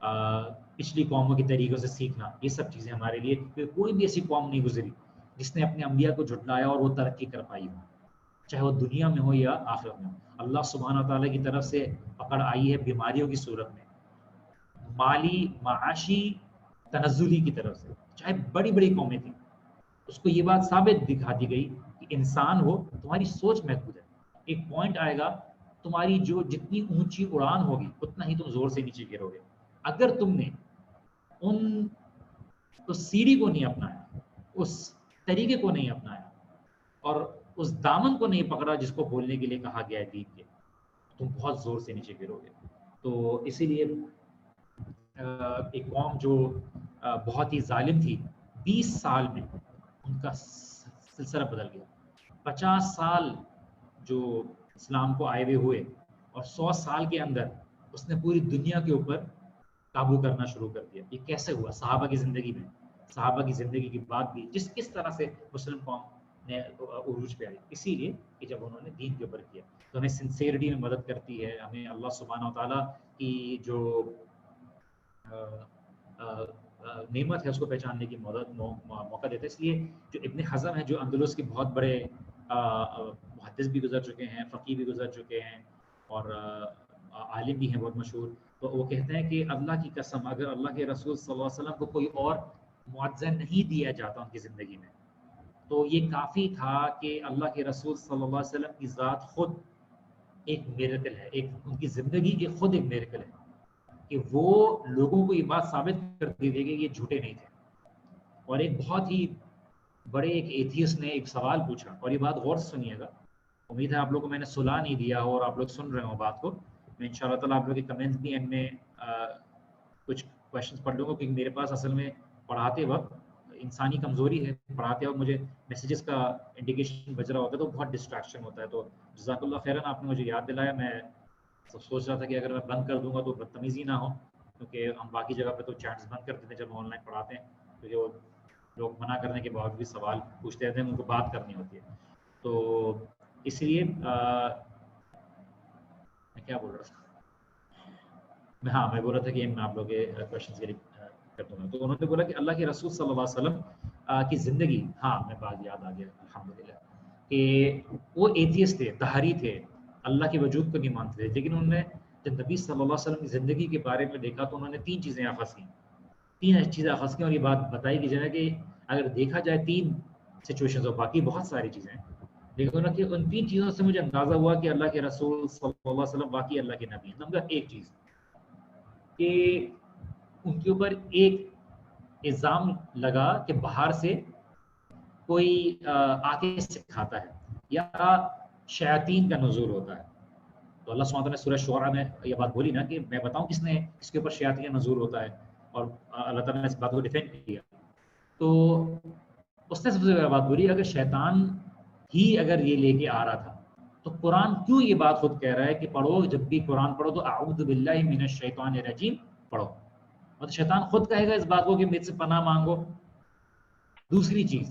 پچھلی قوموں کے طریقوں سے سیکھنا، یہ سب چیزیں ہمارے لیے، کہ کوئی بھی ایسی قوم نہیں گزری جس نے اپنے انبیاء کو جھٹلایا اور وہ ترقی کر پائی ہو، چاہے وہ دنیا میں ہو یا آخرت میں ہو۔ اللہ سبحانہ تعالیٰ کی طرف سے پکڑ آئی ہے بیماریوں کی صورت میں، مالی معاشی تنزلی کی طرف سے، چاہے بڑی بڑی قومیں تھیں، اس کو یہ بات ثابت دکھا دی گئی کہ انسان ہو تمہاری سوچ محدود ہے، ایک پوائنٹ آئے گا تمہاری جو جتنی اونچی اڑان ہوگی اتنا ہی تم زور سے نیچے گرو گے۔ اگر تم نے اس سیڑھی کو نہیں اپنایا، اس طریقے کو نہیں اپنایا اور اس دامن کو نہیں پکڑا جس کو بولنے کے لیے کہا گیا ہے دین کے، تم بہت زور سے نیچے گرو گے۔ تو اسی لیے ایک قوم جو بہت ہی ظالم تھی، 20 سال میں ان کا سلسلہ بدل گیا۔ 50 سال جو اسلام کو آئے ہوئے ہوئے اور 100 سال کے اندر اس نے پوری دنیا کے اوپر قابو کرنا شروع کر دیا۔ یہ کیسے ہوا؟ صحابہ کی زندگی میں، صحابہ کی زندگی کی بات بھی کس طرح سے مسلم قوم نے عروج پہ آئی، اسی لیے کہ جب انہوں نے دین کے اوپر کیا۔ تو ہمیں سنسیئرٹی میں مدد کرتی ہے، ہمیں اللہ سبحانہ و تعالیٰ کی جو نعمت ہے اس کو پہچاننے کی موقع دیتا ہے۔ اس لیے جو ابن حزم ہے، جو اندلس کے بہت بڑے محدث بھی گزر چکے ہیں، فقیہ بھی گزر چکے ہیں اور عالم بھی ہیں بہت مشہور، تو وہ کہتے ہیں کہ اللہ کی قسم اگر اللہ کے رسول صلی اللہ علیہ وسلم کو کوئی اور معجزہ نہیں دیا جاتا ان کی زندگی میں تو یہ کافی تھا کہ اللہ کے رسول صلی اللہ علیہ وسلم کی ذات خود ایک میریکل ہے، ایک ان کی زندگی کی خود ایک میریکل ہے کہ وہ لوگوں کو یہ بات ثابت کرتی تھی کہ یہ جھوٹے نہیں تھے۔ اور ایک بہت ہی بڑے ایک ایتھیسٹ نے ایک سوال پوچھا، اور یہ بات غور سے سنیے گا، امید ہے آپ لوگوں کو میں نے سلا نہیں دیا ہو اور آپ لوگ سن رہے ہوں بات کو۔ میں ان شاء اللہ تعالیٰ آپ لوگ کے کمنٹس بھی اینڈ میں کچھ کویشچنس پڑھ لوں گا، کیونکہ میرے پاس اصل میں پڑھاتے وقت انسانی کمزوری ہے، پڑھاتے وقت مجھے میسیجز کا انڈیکیشن بج رہا ہوتا ہے تو بہت ڈسٹریکشن ہوتا ہے۔ تو جزاک اللہ خیراً، آپ نے مجھے یاد دلایا۔ میں سوچ رہا تھا کہ اگر میں بند کر دوں گا تو بدتمیزی نہ ہو، کیونکہ ہم باقی جگہ پہ تو چیٹس بند کر دیتے ہیں جب ہم آن لائن پڑھاتے ہیں، کیونکہ وہ لوگ منع کرنے کے باوجود بھی سوال پوچھتے رہتے ہیں، ان کو بات کرنی ہوتی ہے۔ تو اس لیے میں کیا بول رہا تھا، میں بول رہا تھا کہ میں آپ لوگوں کے کویشچنس کے لیے کر دوں گا۔ تو انہوں نے بولا کہ اللہ کے رسول صلی اللہ علیہ وسلم کی زندگی، میں بات یاد آ گیا الحمدللہ، کہ وہ ایتھیسٹ تھے، دہری تھے، اللہ کے وجود کو نہیں مانتے تھے، لیکن انہوں نے جب نبی صلی اللہ علیہ وسلم کی زندگی کے بارے میں دیکھا تو انہوں نے 3 چیزیں اخذ کی، 3 چیزیں اخذ کی، اور یہ بات بتائی کہ جنہیں کہ اگر دیکھا جائے 3 سچویشنز، اور باقی بہت ساری چیزیں ہیں، لیکن انہوں نے ان 3 چیزوں سے مجھے اندازہ ہوا کہ اللہ کے رسول صلی اللہ علیہ وسلم واقعی اللہ کے نبی ہیں۔ نمبر 1 چیز کہ ان کے اوپر ایک الزام لگا کہ باہر سے کوئی آ کے سکھاتا ہے یا شیاطین کا نزول ہوتا ہے۔ تو اللہ سبحانہ نے سورہ شعراء میں یہ بات بولی نا کہ میں بتاؤں کس نے اس کے اوپر شیاطین کا نزول ہوتا ہے، اور اللہ تعالیٰ نے اس بات کو ڈیفینڈ کیا۔ تو اس نے سب سے بڑی بات بولی، اگر شیطان ہی اگر یہ لے کے آ رہا تھا تو قرآن کیوں یہ بات خود کہہ رہا ہے کہ پڑھو، جب بھی قرآن پڑھو تو اعوذ باللہ من الشیطان الرجیم پڑھو، اور شیطان خود کہے گا اس بات کو کہ مجھ سے پناہ مانگو۔ دوسری چیز،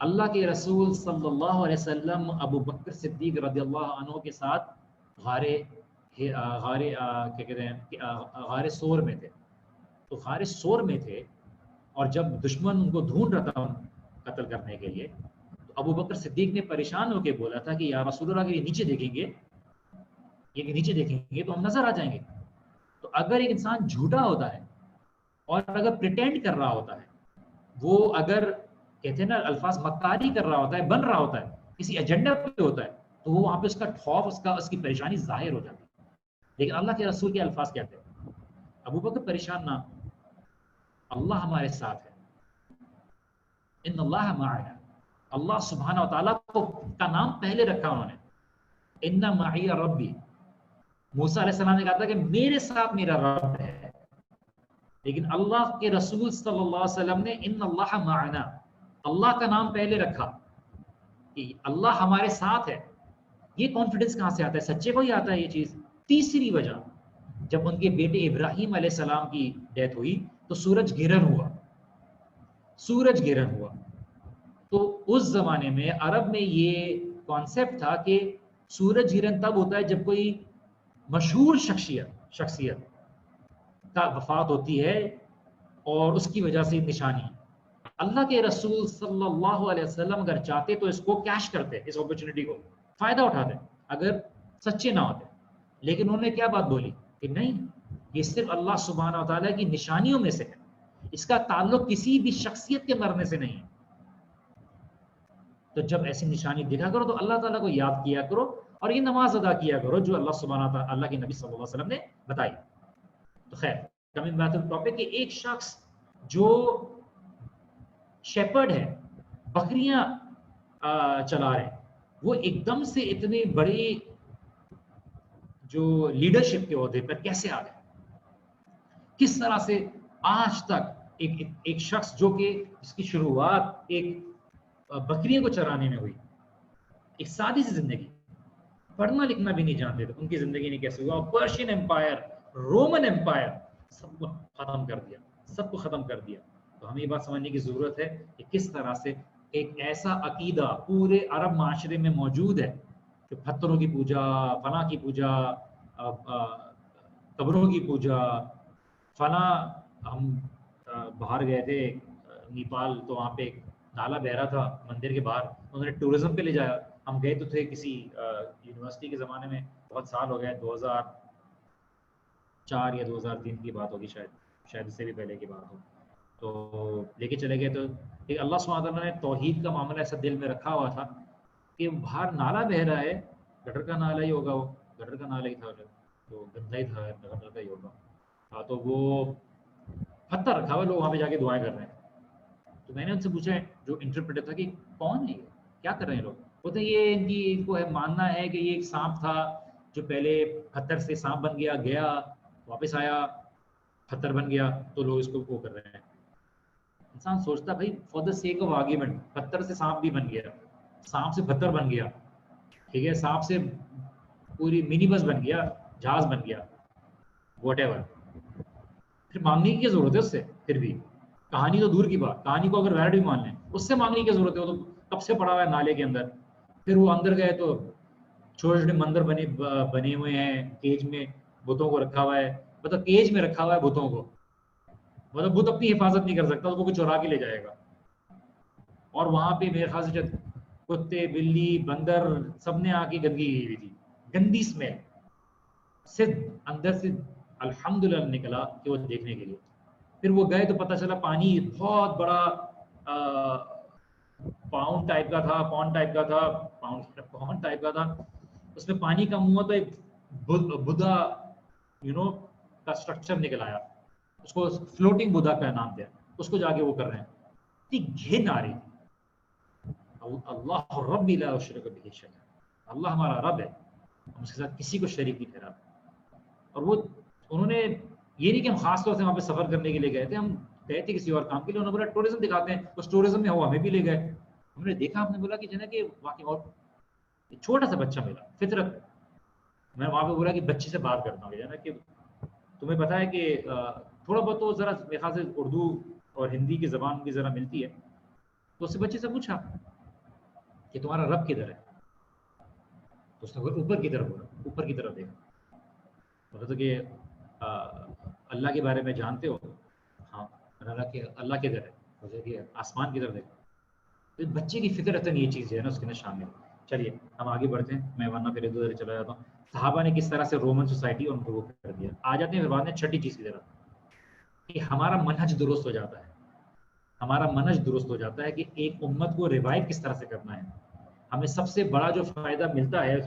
اللہ کے رسول صلی اللہ علیہ وسلم ابو بکر صدیق رضی اللہ عنہ کے ساتھ غار سور میں تھے۔ تو غار سور میں تھے، اور جب دشمن ان کو ڈھونڈ رہا تھا قتل کرنے کے لیے، تو ابو بکر صدیق نے پریشان ہو کے بولا تھا کہ یا رسول اللہ، اگر یہ نیچے دیکھیں گے، یہ نیچے دیکھیں گے تو ہم نظر آ جائیں گے۔ تو اگر ایک انسان جھوٹا ہوتا ہے اور اگر پریٹینڈ کر رہا ہوتا ہے، وہ اگر کہتے ہیں نا الفاظ مکاری کر رہا ہوتا ہے، بن رہا ہوتا ہے، کسی ایجنڈا پہ ہوتا ہے، تو وہ وہاں پہ اس کا خوف، اس کی پریشانی ظاہر ہو جاتی ہے۔ لیکن اللہ کے رسول کے الفاظ کہتے ہیں، ابو بکر پریشان نہ، اللہ ہمارے ساتھ ہے، ان اللہ معنا، اللہ سبحانہ و تعالیٰ کا نام پہلے رکھا انہوں نے، ان معی ربی، موسیٰ علیہ السلام نے کہا تھا کہ میرے ساتھ میرا رب ہے، لیکن اللہ کے رسول صلی اللہ علیہ وسلم نے ان اللہ معنا، اللہ کا نام پہلے رکھا کہ اللہ ہمارے ساتھ ہے۔ یہ کانفیڈنس کہاں سے آتا ہے؟ سچے کو ہی آتا ہے یہ چیز۔ تیسری وجہ، جب ان کے بیٹے ابراہیم علیہ السلام کی ڈیتھ ہوئی تو سورج گرہن ہوا۔ تو اس زمانے میں عرب میں یہ کانسیپٹ تھا کہ سورج گرہن تب ہوتا ہے جب کوئی مشہور شخصیت کا وفات ہوتی ہے اور اس کی وجہ سے نشانی. اللہ کے رسول صلی اللہ علیہ وسلم اگر چاہتے تو اس کو کیش کرتے, اس اپرچونٹی کو فائدہ اٹھاتے اگر سچے نہ ہوتے. لیکن انہوں نے کیا بات بولی کہ نہیں, یہ صرف اللہ سبحانہ و تعالیٰ کی نشانیوں میں سے ہے, اس کا تعلق کسی بھی شخصیت کے مرنے سے نہیں ہے. تو جب ایسی نشانی دکھا کرو تو اللہ تعالیٰ کو یاد کیا کرو اور یہ نماز ادا کیا کرو جو اللہ سبحانہ و تعالیٰ, اللہ کے نبی صلی اللہ علیہ وسلم نے بتائی. تو خیر, کمنگ بیک ٹو ٹاپک کہ ایک شخص جو شیپرڈ ہے, بکریاں چلا رہے ہیں, وہ ایک دم سے اتنے بڑے جو لیڈرشپ کے عہدے پر کیسے آ گئے؟ کس طرح سے آج تک ایک شخص جو کہ جس کی شروعات ایک بکریوں کو چرانے میں ہوئی, ایک سادی سی زندگی, پڑھنا لکھنا بھی نہیں جانتے تھے, ان کی زندگی نے کیسے ہوا, پرشین امپائر, رومن امپائر, سب کو ختم کر دیا, سب کو ختم کر دیا. تو ہمیں یہ بات سمجھنے کی ضرورت ہے کہ کس طرح سے ایک ایسا عقیدہ پورے عرب معاشرے میں موجود ہے کہ پتھروں کی پوجا, فلاں کی پوجا, قبروں کی پوجا, فلاں. ہم باہر گئے تھے نیپال, تو وہاں پہ ایک نالا بہ رہا تھا مندر کے باہر, انہوں نے ٹورزم پہ لے جایا. ہم گئے تو تھے کسی یونیورسٹی کے زمانے میں, بہت سال ہو گئے, 2004 یا 2003 کی بات ہوگی شاید اس سے بھی پہلے کی بات ہو. تو لے کے چلے گئے, تو ایک اللہ سبحانہ وتعالیٰ نے توحید کا معاملہ ایسا دل میں رکھا ہوا تھا کہ باہر نالا بہ رہا ہے, گٹر کا نالا ہی ہوگا, وہ گٹر کا نالا ہی تھا, تو گندا ہی تھا, گٹر کا ہی ہوگا. ہاں, تو وہ پتھر رکھا ہوا, لوگ وہاں پہ جا کے دعائیں کر رہے ہیں. تو میں نے ان سے پوچھا, جو انٹرپریٹر تھا, کہ کون ہے یہ, کیا کر رہے ہیں لوگ؟ بولتے یہ ان کو ماننا ہے کہ یہ ایک سانپ تھا جو پہلے پتھر سے سانپ بن گیا واپس آیا, پتھر بن گیا, تو لوگ اس کو وہ کر رہے ہیں. انسان سوچتا بھائی for the sake of argument, پتھر سے سانپ بھی بن گیا, سانپ سے پتھر بن گیا, ٹھیک ہے, سانپ سے پوری منی بس بن گیا, جہاز بن گیا, واٹ ایور. پھر مانگنے کی کیا ضرورت ہے اس سے؟ پھر بھی کہانی تو دور کی بات, کہانی کو اگر ویلڈ بھی مان لیں, اس سے مانگنے کی کیا ضرورت ہے؟ وہ تو کب سے پڑا ہوا ہے نالے کے اندر. پھر وہ اندر گئے تو چھوٹے چھوٹے مندر بنے ہوئے ہیں, کیج میں بتوں کو رکھا ہوا ہے, مطلب کیج میں رکھا ہوا ہے بتوں کو, مطلب بت اپنی حفاظت نہیں کر سکتا, اس کو کوئی چورا کے لے جائے گا. اور وہاں پہ میرے خیال سے کتے, بلی, بندر سب نے آ کے گندگی کی ہوئی تھی, گندی اسمیل, صرف اندر سے الحمدللہ نکلا کہ وہ دیکھنے کے لیے. پھر وہ گئے تو پتہ چلا پانی بہت بڑا پاؤنڈ ٹائپ کا تھا, پاؤنڈ ٹائپ کا تھا. اس میں پانی کا منہ تو ایک بدھا کا اسٹرکچر نکل آیا, اس کو فلوٹنگ بدھا کا نام دیا, اس کو جا کے وہ کر رہے ہیں. گھن آ رہی تھی. اللہ رب لا اشرک بہ شیئا, اللہ ہمارا رب ہے, ہم اس کے ساتھ کسی کو شریک نہیں ٹھہراتے. اور وہ انہوں نے یہ نہیں کہ ہم خاص طور سے وہاں پہ سفر کرنے کے لیے گئے تھے, ہم گئے تھے کسی اور کام کے لیے. انہوں نے بولا ٹورزم دکھاتے ہیں, اس ٹورزم میں وہ ہمیں بھی لے گئے. ہم نے دیکھا, ہم نے بولا کہ جو ہے کہ واقعی, اور چھوٹا سا بچہ ملا, فطرت. میں وہاں پہ بولا کہ بچے سے بات کرتا ہوں, جو ہے نا کہ تمہیں پتا ہے کہ تھوڑا بہت تو ذرا میرے خیال سے اردو اور ہندی کی زبان بھی ذرا ملتی ہے. تو اس سے بچے سے پوچھا کہ تمہارا رب کدھر ہے؟ تو اس نے اوپر کی طرف بولا, اوپر کی طرف دیکھا. بولا تو کہ اللہ کے بارے میں جانتے ہو؟ ہاں. اللہ کدھر ہے؟ بولا کہ آسمان کی طرف دیکھا. تو بچے کی فطرت یہ چیز ہے نا اس کے اندر شامل. چلیے ہم آگے بڑھتے ہیں, میں ورنہ پھر ادھر چلا جاتا ہوں. صحابہ نے کس طرح سے رومن سوسائٹی اور ان کو وہ کر دیا. آ جاتے ہیں پھر بعد میں چھٹی چیز کی طرف, کہ ہمارا منہج درست ہو جاتا ہے. ہمارا منہج درست ہو جاتا ہے کہ ایک امت کو ریوائو کس طرح سے کرنا ہے. ہمیں سب سے بڑا جو فائدہ ملتا ہے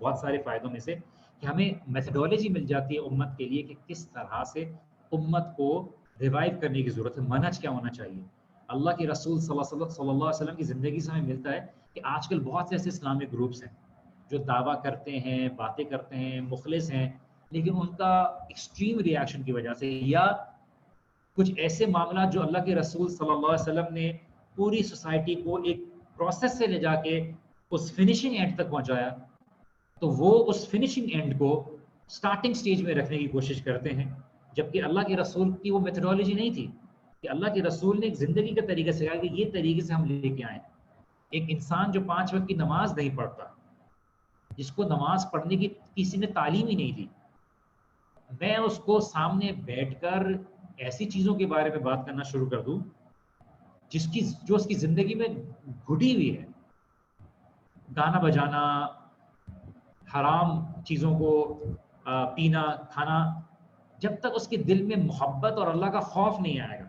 بہت سارے فائدوں میں سے, کہ ہمیں میتھڈولوجی مل جاتی ہے امت کے لیے کہ کس طرح سے امت کو ریوائو کرنے کی ضرورت ہے, منہج کیا ہونا چاہیے. اللہ کے رسول صلی اللہ علیہ وسلم کی زندگی سے ہمیں ملتا ہے کہ آج کل بہت سے ایسے اسلامک گروپس ہیں جو دعویٰ کرتے ہیں, باتیں کرتے ہیں, مخلص ہیں, لیکن ان کا ایکسٹریم ریاکشن کی وجہ سے یا کچھ ایسے معاملات جو اللہ کے رسول صلی اللہ علیہ وسلم نے پوری سوسائٹی کو ایک پروسیس سے لے جا کے اس فنیشنگ اینڈ تک پہنچایا, تو وہ اس فنیشنگ اینڈ کو سٹارٹنگ سٹیج میں رکھنے کی کوشش کرتے ہیں. جبکہ اللہ کے رسول کی وہ میتھڈولوجی نہیں تھی, کہ اللہ کے رسول نے ایک زندگی کا طریقہ سکھایا کہ یہ طریقے سے ہم لے کے آئیں. ایک انسان جو 5 وقت کی نماز نہیں پڑھتا, جس کو نماز پڑھنے کی کسی نے تعلیم ہی نہیں دی, میں اس کو سامنے بیٹھ کر ایسی چیزوں کے بارے میں بات کرنا شروع کر دوں جو اس کی زندگی میں گھٹی ہوئی ہے، گانا بجانا، حرام چیزوں کو پینا کھانا، جب تک اس کے دل میں محبت اور اللہ کا خوف نہیں آئے گا،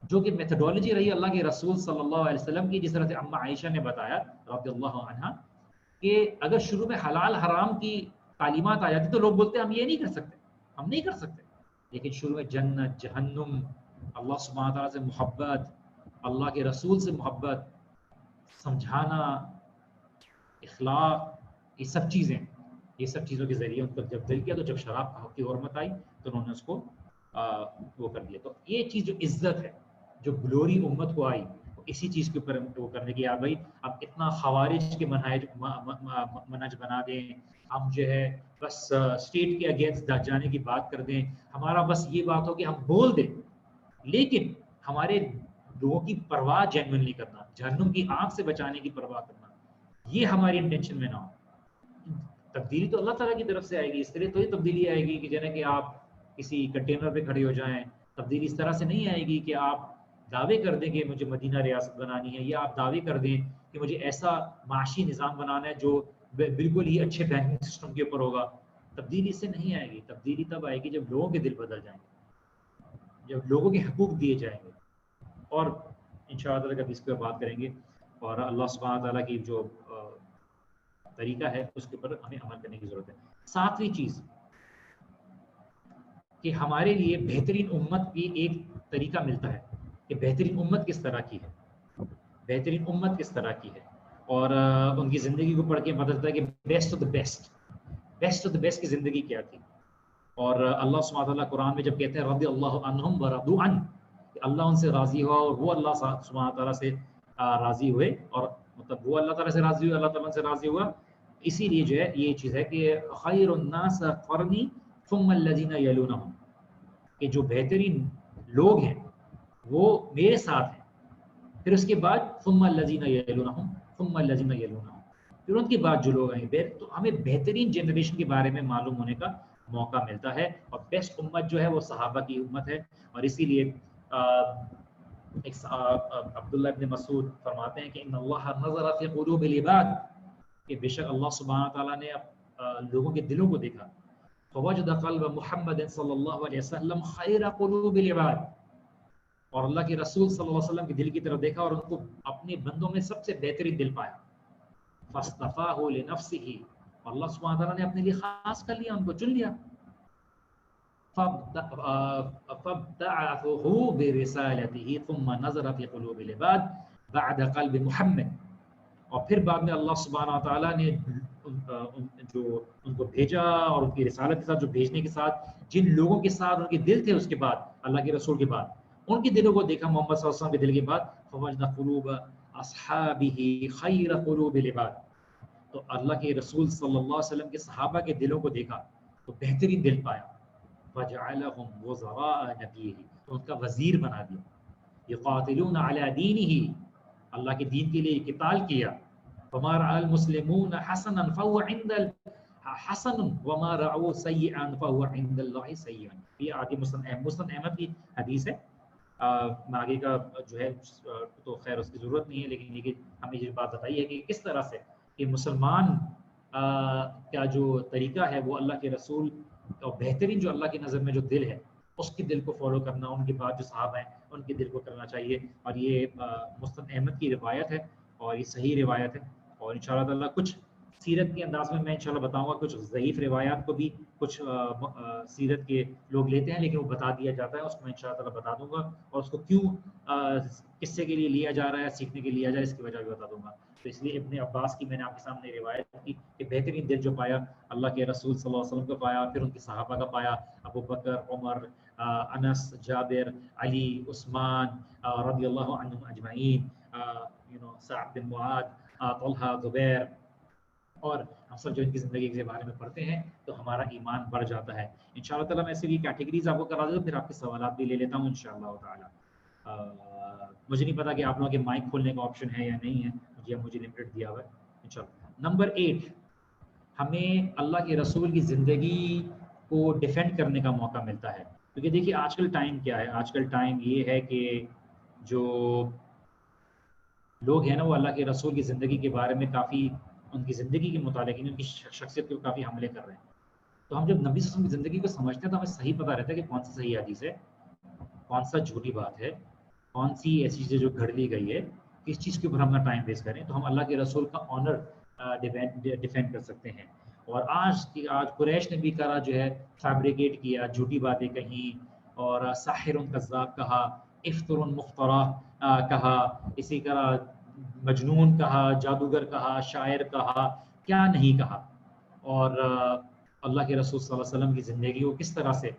جو کہ میتھڈالوجی رہی اللہ کے رسول صلی اللہ علیہ وسلم کی، جس طرح سے اما عائشہ نے بتایا رضی اللہ عنہا کہ اگر شروع میں حلال حرام کی تعلیمات آ جاتی تو لوگ بولتے ہم یہ نہیں کر سکتے، ہم نہیں کر سکتے، لیکن شروع میں جنت، جہنم، اللہ سبحانہ تعالیٰ سے محبت، اللہ کے رسول سے محبت، سمجھانا، اخلاق، یہ سب چیزوں کے ذریعے ان کو جب دل کیا، تو جب شراب کی حرمت آئی تو انہوں نے اس کو وہ کر دیا. تو یہ چیز جو عزت ہے، جو گلوری امت کو آئی، اسی چیز کے اوپر وہ کرنے کی یاد بھائی اب اتنا خوارج کے منہج بنا دیں، ہم جو ہے بس اسٹیٹ کے اگینسٹ جانے کی بات کر دیں، ہمارا بس یہ بات ہو کہ ہم بول دیں، لیکن ہمارے لوگوں کی پرواہ جینوئنلی کرنا، جہنم کی آنکھ سے بچانے کی پرواہ کرنا، یہ ہماری انٹینشن میں نہ ہو. تبدیلی تو اللہ تعالیٰ کی طرف سے آئے گی، اس طرح تو یہ تبدیلی آئے گی کہ جیسے کہ آپ کسی کنٹینر پہ کھڑے ہو جائیں. تبدیلی اس طرح سے نہیں آئے گی کہ آپ دعوے کر دیں کہ مجھے مدینہ ریاست بنانی ہے، یا آپ دعوے کر دیں کہ مجھے ایسا معاشی نظام بنانا ہے جو بالکل ہی اچھے بینکنگ سسٹم کے اوپر ہوگا. تبدیلی اس سے نہیں آئے گی. تبدیلی تب آئے گی جب لوگوں کے دل بدل جائیں گے، جب لوگوں کے حقوق دیے جائیں گے. اور انشاءاللہ تعالیٰ کبھی اس پہ بات کریں گے، اور اللہ سبحانہ تعالیٰ کی جو طریقہ ہے اس کے اوپر ہمیں عمل کرنے کی ضرورت ہے. ساتویں چیز کہ ہمارے لیے بہترین امت کی ایک طریقہ ملتا ہے کہ بہترین امت کس طرح کی ہے، بہترین امت کس طرح کی ہے، اور ان کی زندگی کو پڑھ کے پتہ چلتا ہے کہ بیسٹ آف دا بیسٹ کی زندگی کیا تھی. اور اللہ سبحانہ تعالیٰ قرآن میں جب کہتے ہیں رضی اللہ عنہم ورضوا عنہ، کہ اللہ ان سے راضی ہوا اور وہ اللہ سبحانہ تعالیٰ سے راضی ہوئے، اور مطلب وہ اللہ تعالیٰ سے راضی ہوئے، اللہ تعالیٰ سے راضی ہوا. اسی لیے جو ہے یہ چیز ہے کہ خیر الناس قرنی ثم الذین یلونہم، کہ جو بہترین لوگ ہیں وہ میرے ساتھ ہیں، پھر اس کے بعد ثم الذین یلونہم ثم الذین یلونہم، پھر ان کے بعد جو لوگ ہیں. تو ہمیں بہترین جنریشن کے بارے میں معلوم ہونے کا موقع ملتا ہے، اور بیسٹ امت جو ہے وہ صحابہ کی امت ہے. اور اسی لیے عبداللہ ابن مسعود فرماتے ہیں کہ ان اللہ نظر فی قلوب العباد، کہ بے شک اللہ سبحانہ تعالیٰ نے لوگوں کے دلوں کو دیکھا. فوجد قلب محمد صلی اللہ علیہ وسلم خیر قلوب العباد، اور اللہ کے رسول صلی اللہ علیہ وسلم کے دل کی طرف دیکھا اور ان کو اپنے بندوں میں سب سے بہترین دل پایا. فاصطفاہ لنفسہ، اللہ سبحانہ تعالیٰ نے اپنے لیے خاص کر لیا، ان کو چن لیا. فابتعثه برسالته ثم نظر في قلوب العباد بعد قلب محمد، اور پھر بعد میں اللہ سبحانہ تعالیٰ نے جو ان کو بھیجا اور ان کی رسالت کے ساتھ، جو بھیجنے کے ساتھ جن لوگوں کے ساتھ ان کے دل تھے اس کے بعد اللہ کے رسول کے بعد، ان کے دلوں کو دیکھا محمد صلی اللہ علیہ وسلم کے دل کے بعد. فوجد قلوب اصحابہ خیر قلوب العباد، تو اللہ کے رسول صلی اللہ علیہ وسلم کے صحابہ کے دلوں کو دیکھا تو بہترین دل پایا. فجعلهم وزراء نبیہ، تو ان کا وزیر بنا دیا. یقاتلون علی دینہ، اللہ کے دین کے لیے قتال کیا. فما رأى المسلمون حسنا فهو عند حسن وما رأوا سيئا فهو عند الله سيئا. یہ آگے مسند احمد کی حدیث ہے. میں آگے کا جو ہے تو خیر اس کی ضرورت نہیں ہے، لیکن یہ ہمیں یہ بات بتائی ہے کہ کس طرح سے کہ مسلمان کا جو طریقہ ہے وہ اللہ کے رسول، اور بہترین جو اللہ کی نظر میں جو دل ہے اس کے دل کو فالو کرنا، ان کے بعد جو صحابہ ہیں ان کے دل کو کرنا چاہیے. اور یہ مسند احمد کی روایت ہے اور یہ صحیح روایت ہے. اور انشاءاللہ تعالیٰ کچھ سیرت کے انداز میں انشاءاللہ بتاؤں گا، کچھ ضعیف روایات کو بھی کچھ سیرت کے لوگ لیتے ہیں لیکن وہ بتا دیا جاتا ہے، اس کو میں انشاءاللہ تعالیٰ بتا دوں گا، اور اس کو کیوں قصے کے لیے لیا جا رہا ہے، سیکھنے کے لیے لیا جا رہا ہے، اس کی وجہ بھی بتا دوں گا. تو اس لیے ابن عباس کی میں نے آپ کے سامنے روایت کی کہ بہترین دل جو پایا اللہ کے رسول صلی اللہ علیہ وسلم کو پایا، پھر ان کے صحابہ کا پایا، ابو بکر، عمر، انس، جابر، علی، عثمان رضی اللہ عنہم اجمعین، سعد بن معاذ، طلحہ، زبیر، اور ہم سب جو ان کی زندگی کے بارے میں پڑھتے ہیں تو ہمارا ایمان بڑھ جاتا ہے. انشاءاللہ تعالیٰ میں ایسی بھی کیٹیگریز آپ کو کرا دوں، پھر آپ کے سوالات بھی لے لیتا ہوں انشاءاللہ تعالیٰ. مجھے نہیں پتا کہ آپ لوگوں کے مائک کھولنے کا آپشن ہے یا نہیں ہے، مجھے لمٹڈ دیا ہوا ہے انشاءاللہ. نمبر 8، ہمیں اللہ کے رسول کی زندگی کو ڈیفینڈ کرنے کا موقع ملتا ہے. کیونکہ دیکھیے آج کل ٹائم کیا ہے, آج کل ٹائم یہ ہے کہ جو لوگ ہیں نا وہ اللہ کے رسول کی زندگی کے بارے میں کافی, ان کی زندگی کے متعلق ان کی شخصیت کے کافی حملے کر رہے ہیں. تو ہم جب نبی صلی اللہ علیہ وسلم کی زندگی کو سمجھتے ہیں تو ہمیں صحیح پتہ رہتا ہے کہ کون سی صحیح حدیث ہے, کون سا جھوٹی بات ہے, کون سی ایسی چیزیں جو گھڑ لی گئی ہے, کس چیز کے اوپر ہم اپنا ٹائم ویسٹ کریں تو ہم اللہ کے رسول کا آنر ڈیفینڈ کر سکتے ہیں. اور آج قریش نے بھی کرا جو ہے فیبریکیٹ کیا, جھوٹی باتیں کہیں, اور ساحر کذاب کہا, افطر مخترع کہا, اسی طرح مجنون کہا, جادوگر کہا, شاعر کہا, کیا نہیں کہا. اور اللہ کے رسول صلی اللہ علیہ وسلم کی زندگی کو کس طرح سے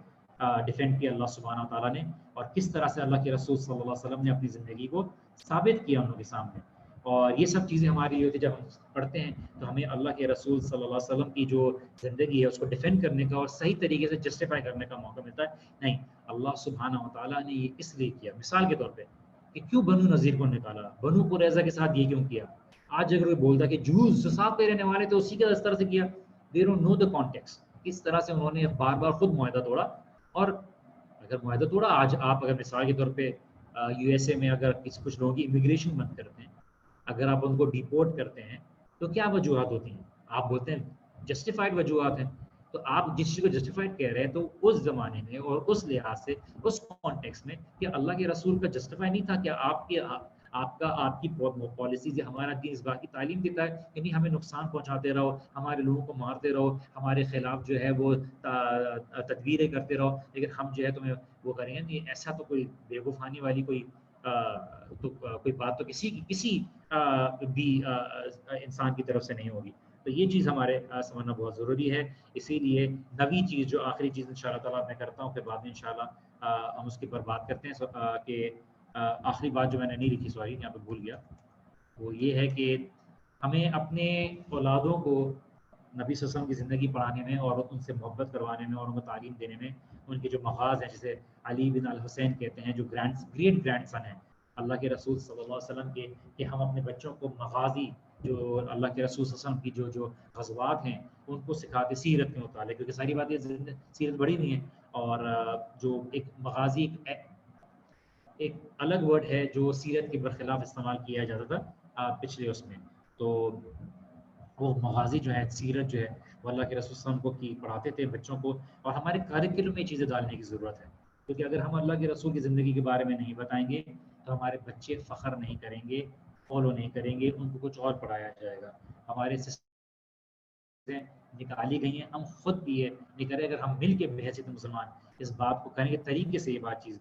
ڈیفینڈ کیا اللہ سبحانہ و تعالیٰ نے, اور کس طرح سے اللہ کے رسول صلی اللہ علیہ وسلم نے اپنی زندگی کو ثابت کیا ان کے سامنے. اور یہ سب چیزیں ہماری ہوتی جب ہم پڑھتے ہیں تو ہمیں اللہ کے رسول صلی اللہ علیہ وسلم کی جو زندگی ہے اس کو ڈیفینڈ کرنے کا اور صحیح طریقے سے جسٹیفائی کرنے کا موقع ملتا ہے. نہیں, اللہ سبحانہ و تعالیٰ نے یہ اس لیے کیا, مثال کے طور پہ کہ کیوں بنو نذیر کو نکالا, بنو قریظہ کے ساتھ یہ کیوں کیا. آج اگر کوئی بولتا کہ جوز جو صاحب پہ رہنے والے تھے اسی کے اس طرح سے کیا, they don't know the context, کس طرح سے انہوں نے بار بار خود معاہدہ توڑا. اور اگر معاہدہ توڑا, آج آپ اگر مثال کے طور پہ یو ایس اے میں اگر کچھ لوگوں کی امیگریشن بند کرتے ہیں, اگر آپ ان کو ڈیپورٹ کرتے ہیں تو کیا وجوہات ہوتی ہیں, آپ بولتے ہیں جسٹیفائڈ وجوہات ہیں. تو آپ جس چیز کو جسٹیفائڈ کہہ رہے ہیں تو اس زمانے میں اور اس لحاظ سے اس کانٹیکس میں کہ اللہ کے رسول کا جسٹیفائی نہیں تھا کہ آپ کی پالیسیز یا ہمارا دین اس بات کی تعلیم دیتا ہے کہ نہیں ہمیں نقصان پہنچاتے رہو, ہمارے لوگوں کو مارتے رہو, ہمارے خلاف جو ہے وہ تدبیریں کرتے رہو, لیکن ہم جو ہے تمہیں وہ کریں گے نہیں. ایسا تو کوئی بےوقوفانی والی کوئی بات تو کسی بھی انسان کی طرف سے نہیں ہوگی. تو یہ چیز ہمارے سمجھنا بہت ضروری ہے. اسی لیے نوی چیز جو آخری چیز انشاءاللہ تعالیٰ میں کرتا ہوں, پھر بعد میں انشاءاللہ ہم اس کے اوپر بات کرتے ہیں کہ آخری بات جو میں نے نہیں لکھی, سوری یہاں پہ بھول گیا, وہ یہ ہے کہ ہمیں اپنے اولادوں کو نبی صلی اللہ علیہ وسلم کی زندگی پڑھانے میں اور ان سے محبت کروانے میں اور ان کو تعلیم دینے میں, ان کے جو مغاز ہیں جسے علی بن الحسین کہتے ہیں, جو گریٹ گرینڈ سن ہیں اللہ کے رسول صلی اللہ علیہ وسلم کے, کہ ہم اپنے بچوں کو مغازی جو اللہ کے رسول صلی اللہ علیہ وسلم کی جو غزوات ہیں ان کو سکھاتے سیرت کے متعلق, کیونکہ ساری باتیں سیرت بڑی نہیں ہیں. اور جو ایک مغازی ایک الگ ورڈ ہے جو سیرت کے برخلاف استعمال کیا جاتا تھا پچھلے اس میں, تو وہ مغازی جو ہے سیرت جو ہے وہ اللہ کے رسول صلی اللہ علیہ وسلم کو پڑھاتے تھے بچوں کو. اور ہمارے کریکولم میں یہ چیزیں ڈالنے کی ضرورت ہے, کیونکہ اگر ہم اللہ کے رسول کی زندگی کے بارے میں نہیں بتائیں گے تو ہمارے بچے فخر نہیں کریں گے, فالو نہیں کریں گے, ان کو کچھ اور پڑھایا جائے گا. ہمارے نکالی گئی ہیں, ہم خود بھی یہ نہیں کریں. اگر ہم مل کے بحیثیت مسلمان اس بات کو کرنے کے طریقے سے یہ بات چیز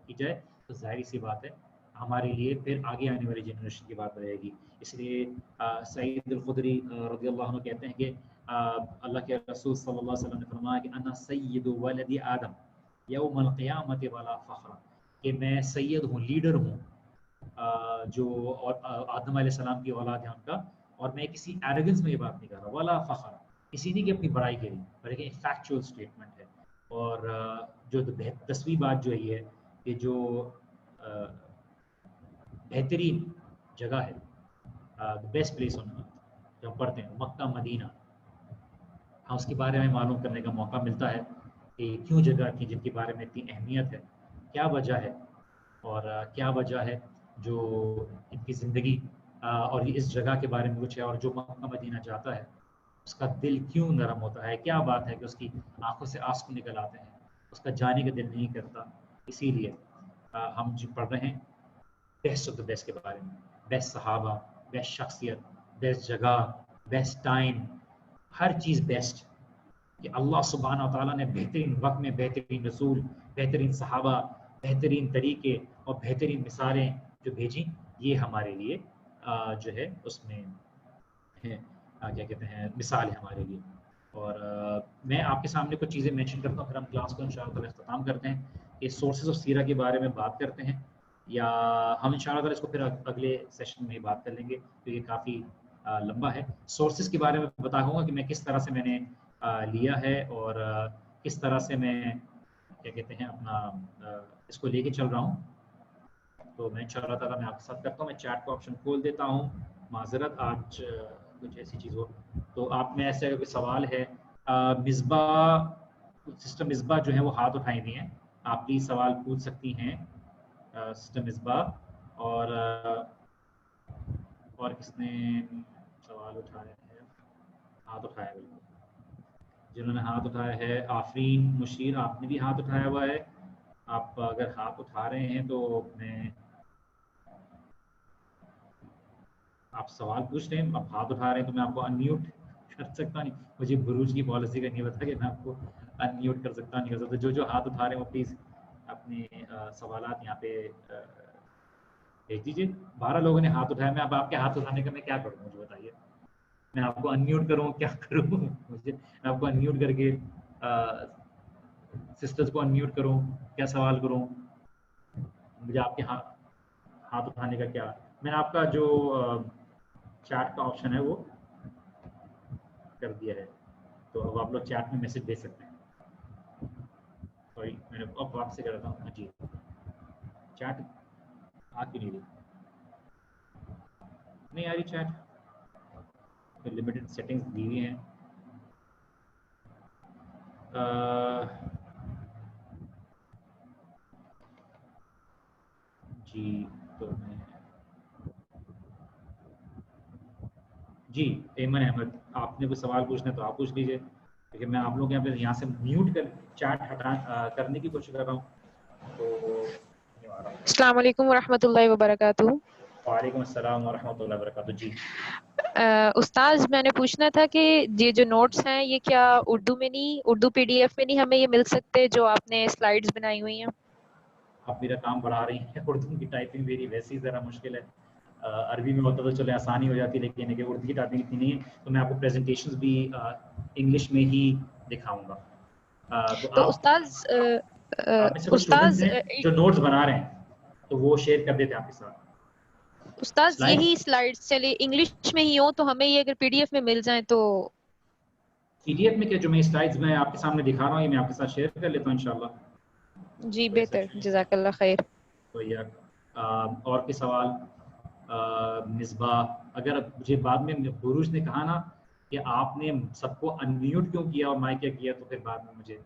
کی جائے تو ظاہری سی بات ہے ہمارے لیے پھر آگے آنے والی جنریشن کی بات رہے گی. اس لیے سعید الخدری رضی اللہ عنہ کہتے ہیں کہ اللہ کے رسول صلی اللہ علیہ وسلم نے فرمایا کہ انا سید ولد آدم یوم القیامت ولا فخر, کہ میں سید ہوں, لیڈر ہوں, جو اور آدم علیہ السلام کی اولاد ہے ان کا, اور میں کسی ایروگنس میں یہ بات نہیں کر رہا, ولا فخر, اسی نہیں کہ اپنی بڑائی کے لیے, بلکہ ایک فیکچوئل اسٹیٹمنٹ ہے. اور جو 10ویں بات جو ہے کہ جو بہترین جگہ ہے, بیسٹ پلیس آن ارتھ جو ہم پڑھتے ہیں مکہ مدینہ, ہاں اس کے بارے میں معلوم کرنے کا موقع ملتا ہے کہ کیوں جگہ تھی جن کے بارے میں اتنی اہمیت ہے, کیا وجہ ہے, اور کیا وجہ ہے جو ان کی زندگی اور اس جگہ کے بارے میں کچھ ہے. اور جو مکہ مدینہ جاتا ہے اس کا دل کیوں نرم ہوتا ہے, کیا بات ہے کہ اس کی آنکھوں سے آنسو نکل آتے ہیں, اس کا جانے کا دل نہیں کرتا. اسی لیے ہم جو پڑھ رہے ہیں بیسٹ آف دا بیسٹ کے بارے میں, بیسٹ صحابہ, بیسٹ شخصیت, بیسٹ جگہ, بیسٹ ٹائم, ہر چیز بیسٹ, کہ اللہ سبحانہ و تعالیٰ نے بہترین وقت میں بہترین رسول, بہترین صحابہ, بہترین طریقے اور بہترین مثالیں جو بھیجیں, یہ ہمارے لیے جو ہے اس میں ہے کیا کہتے ہیں مثال ہے ہمارے لیے. اور میں آپ کے سامنے کچھ چیزیں مینشن کرتا ہوں, پھر ہم کلاس کو انشاءاللہ تعالیٰ اختتام کرتے ہیں. کہ سورسز آف سیرہ کے بارے میں بات کرتے ہیں, یا ہم انشاءاللہ تعالیٰ اس کو پھر اگلے سیشن میں بات کر لیں گے, تو یہ کافی لمبا ہے. سورسز کے بارے میں بتاؤں گا کہ میں کس طرح سے میں نے لیا ہے اور کس طرح سے میں کیا کہتے ہیں اپنا اس کو لے کے چل رہا ہوں. تو میں انشاءاللہ تعالیٰ میں آپ کے ساتھ کرتا ہوں. میں چیٹ کا آپشن کھول دیتا ہوں, معذرت آج کچھ ایسی چیز ہو. تو آپ میں ایسے کوئی سوال ہے, مصباح سسٹر مصباح جو ہے وہ ہاتھ اٹھائے ہوئے ہیں, آپ پلیز سوال پوچھ سکتی ہیں سسٹر مصباح. اور کس نے سوال اٹھایا ہے, ہاتھ اٹھایا بالکل, جنہوں نے ہاتھ اٹھایا ہے آفرین مشیر, آپ نے بھی ہاتھ اٹھایا ہوا ہے. آپ اگر ہاتھ اٹھا رہے ہیں تو میں آپ سوال پوچھ رہے ہیں, آپ ہاتھ اٹھا رہے ہیں تو میں آپ کو انمیوٹ کر سکتا نہیں, مجھے بروج کی پالیسی کا نہیں پتا کہ میں آپ کو انمیوٹ کر سکتا نہیں کر سکتا. جو ہاتھ اٹھا رہے ہیں وہ پلیز اپنے سوالات یہاں پہ بھیج دیجیے. 12 لوگوں نے ہاتھ اٹھایا, میں اب آپ کے ہاتھ اٹھانے کا میں کیا کروں, مجھے بتائیے. میں آپ کو انمیوٹ کروں, کیا کروں, مجھے میں آپ کو انمیوٹ کر کے سسٹرز کو انمیوٹ کروں, کیا سوال کروں, مجھے آپ کے ہاتھ اٹھانے کا کیا. میں نے آپ کا جو چیٹ کا آپشن ہے وہ کر دیا ہے, تو اب آپ لوگ چیٹ میں میسج بھیج سکتے ہیں. سوری میں نے اب آپ سے کر رہا ہوں. جی چیٹ آ کیوں نہیں رہی, نہیں آ رہی چیٹ, لمیٹڈ سیٹنگز دی ہوئی ہیں. جی تو میں جی ایمن احمد, آپ نے کوئی سوال پوچھنا ہے تو آپ پوچھ لیجیے, لیکن میں آپ لوگ یہاں سے میوٹ کر چیٹ کرنے کی کوشش کر رہا ہوں. تو السلام علیکم ورحمۃ اللہ وبرکاتہ. وعلیکم السلام ورحمۃ اللہ وبرکاتہ. جی استاذ میں نے پوچھنا تھا کہ یہ جو نوٹس ہیں یہ کیا اردو میں نہیں, اردو پی ڈی ایف میں نہیں ہمیں یہ مل سکتے جو آپ نے سلائیڈز بنائی ہوئی ہیں؟ آپ میرا کام بڑھا رہی ہیں, اردو کی ٹائپنگ میری ویسے ہی ذرا مشکل ہے. عربی میں ہوتا تو چلے آسانی ہو جاتی, لیکن اردو کی ٹائپنگ اتنی نہیں ہے, تو میں آپ کو پریزنٹیشنز بھی انگلش میں ہی دکھاؤں گا. تو استاذ آپ میں سے کچھ اسٹوڈنٹس استاذ ہیں جو نوٹس بنا رہے ہیں, تو وہ شیئر کر دیتے ہیں آپ کے ساتھ. استاذ یہی سلائیڈز چلے انگلش میں ہی ہوں, تو ہمیں یہ اگر پی ڈی ایف میں مل جائیں تو. پی ڈی ایف میں کیا, جو میں سلائیڈز میں آپ کے سامنے دکھا رہا ہوں یہ میں آپ کے ساتھ شیئر کر لیتا ہوں انشاءاللہ. جی بہتر, جزاک اللہ خیر. تو یار اور کے سوال مصباح, اگر مجھے بعد میں بروج نے کہا نا کہ آپ نے سب کو انمیوٹ کیوں کیا اور مائک کیا کیا, تو پھر بعد میں مجھے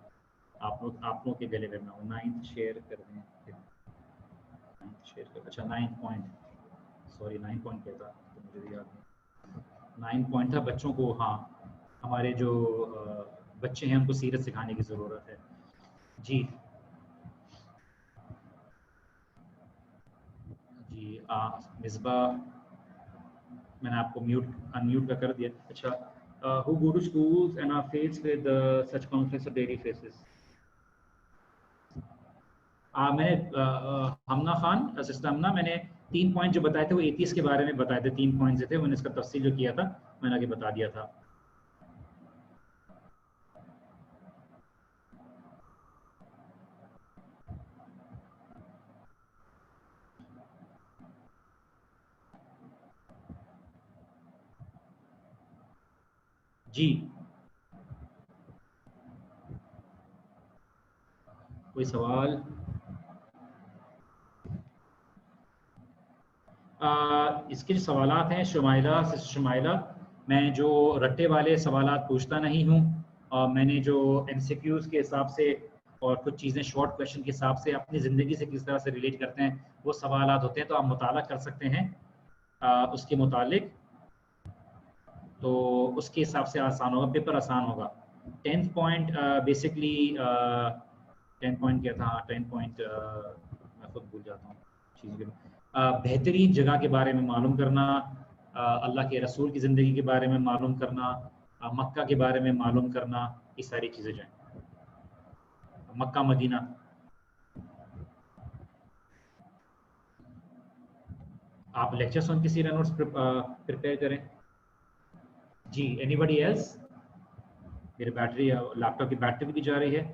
آپ لوگ کے گلے میں 9 شیئر کر دیں. شیئر کر, اچھا 9 پوائنٹ, سوری 9 پوائنٹ کیا تھا تو مجھے بھی یاد نہیں. 9 پوائنٹ تھا بچوں کو, ہاں ہمارے جو بچے ہیں ان کو سیرت سکھانے کی ضرورت ہے. جی جی مصباح, میں نے آپ کو انمیوٹ کا کر دیا. اچھا, who go to schools and are faced with such conflicts of daily faces. میں نے ہمنا خان, سسٹر ہمنا, میں نے 3 پوائنٹ جو بتائے تھے وہ ایتھیس کے بارے میں بتائے تھے. 3 پوائنٹ جو تھے میں نے اس کا تفصیل جو کیا تھا میں نے آگے بتا دیا تھا. جی کوئی سوال؟ اس کے جو سوالات ہیں شمائلہ, میں جو رٹے والے سوالات پوچھتا نہیں ہوں, اور میں نے جو ایم سی کیوز کے حساب سے اور کچھ چیزیں شارٹ کویشچن کے حساب سے اپنی زندگی سے کس طرح سے ریلیٹ کرتے ہیں وہ سوالات ہوتے ہیں, تو آپ مطالعہ کر سکتے ہیں اس کے متعلق, تو اس کے حساب سے آسان ہوگا, پیپر آسان ہوگا. 10th پوائنٹ بیسکلی 10 پوائنٹ کیا تھا, 10 پوائنٹ میں خود بھول جاتا ہوں چیزوں کے. بہترین جگہ کے بارے میں معلوم کرنا, اللہ کے رسول کی زندگی کے بارے میں معلوم کرنا, مکہ کے بارے میں معلوم کرنا, یہ ساری چیزیں جو ہیں, مکہ مدینہ. آپ لیکچر سن کے سیرا نوٹس پریپیئر کریں. جی اینی بڈی ایلس؟ میری بیٹری لیپ ٹاپ کی بیٹری بھی جا رہی ہے.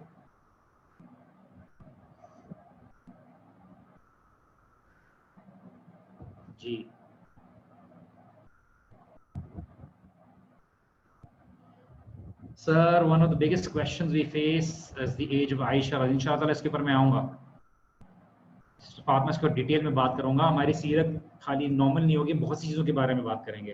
جی sir, one of the biggest questions we face is the age of Aisha. ان شاء اللہ اس کے اوپر میں آؤں گا, فاطمہ اس کو ڈیٹیل میں بات کروں گا. ہماری سیرت خالی نارمل نہیں ہوگی, بہت سی چیزوں کے بارے میں بات کریں گے.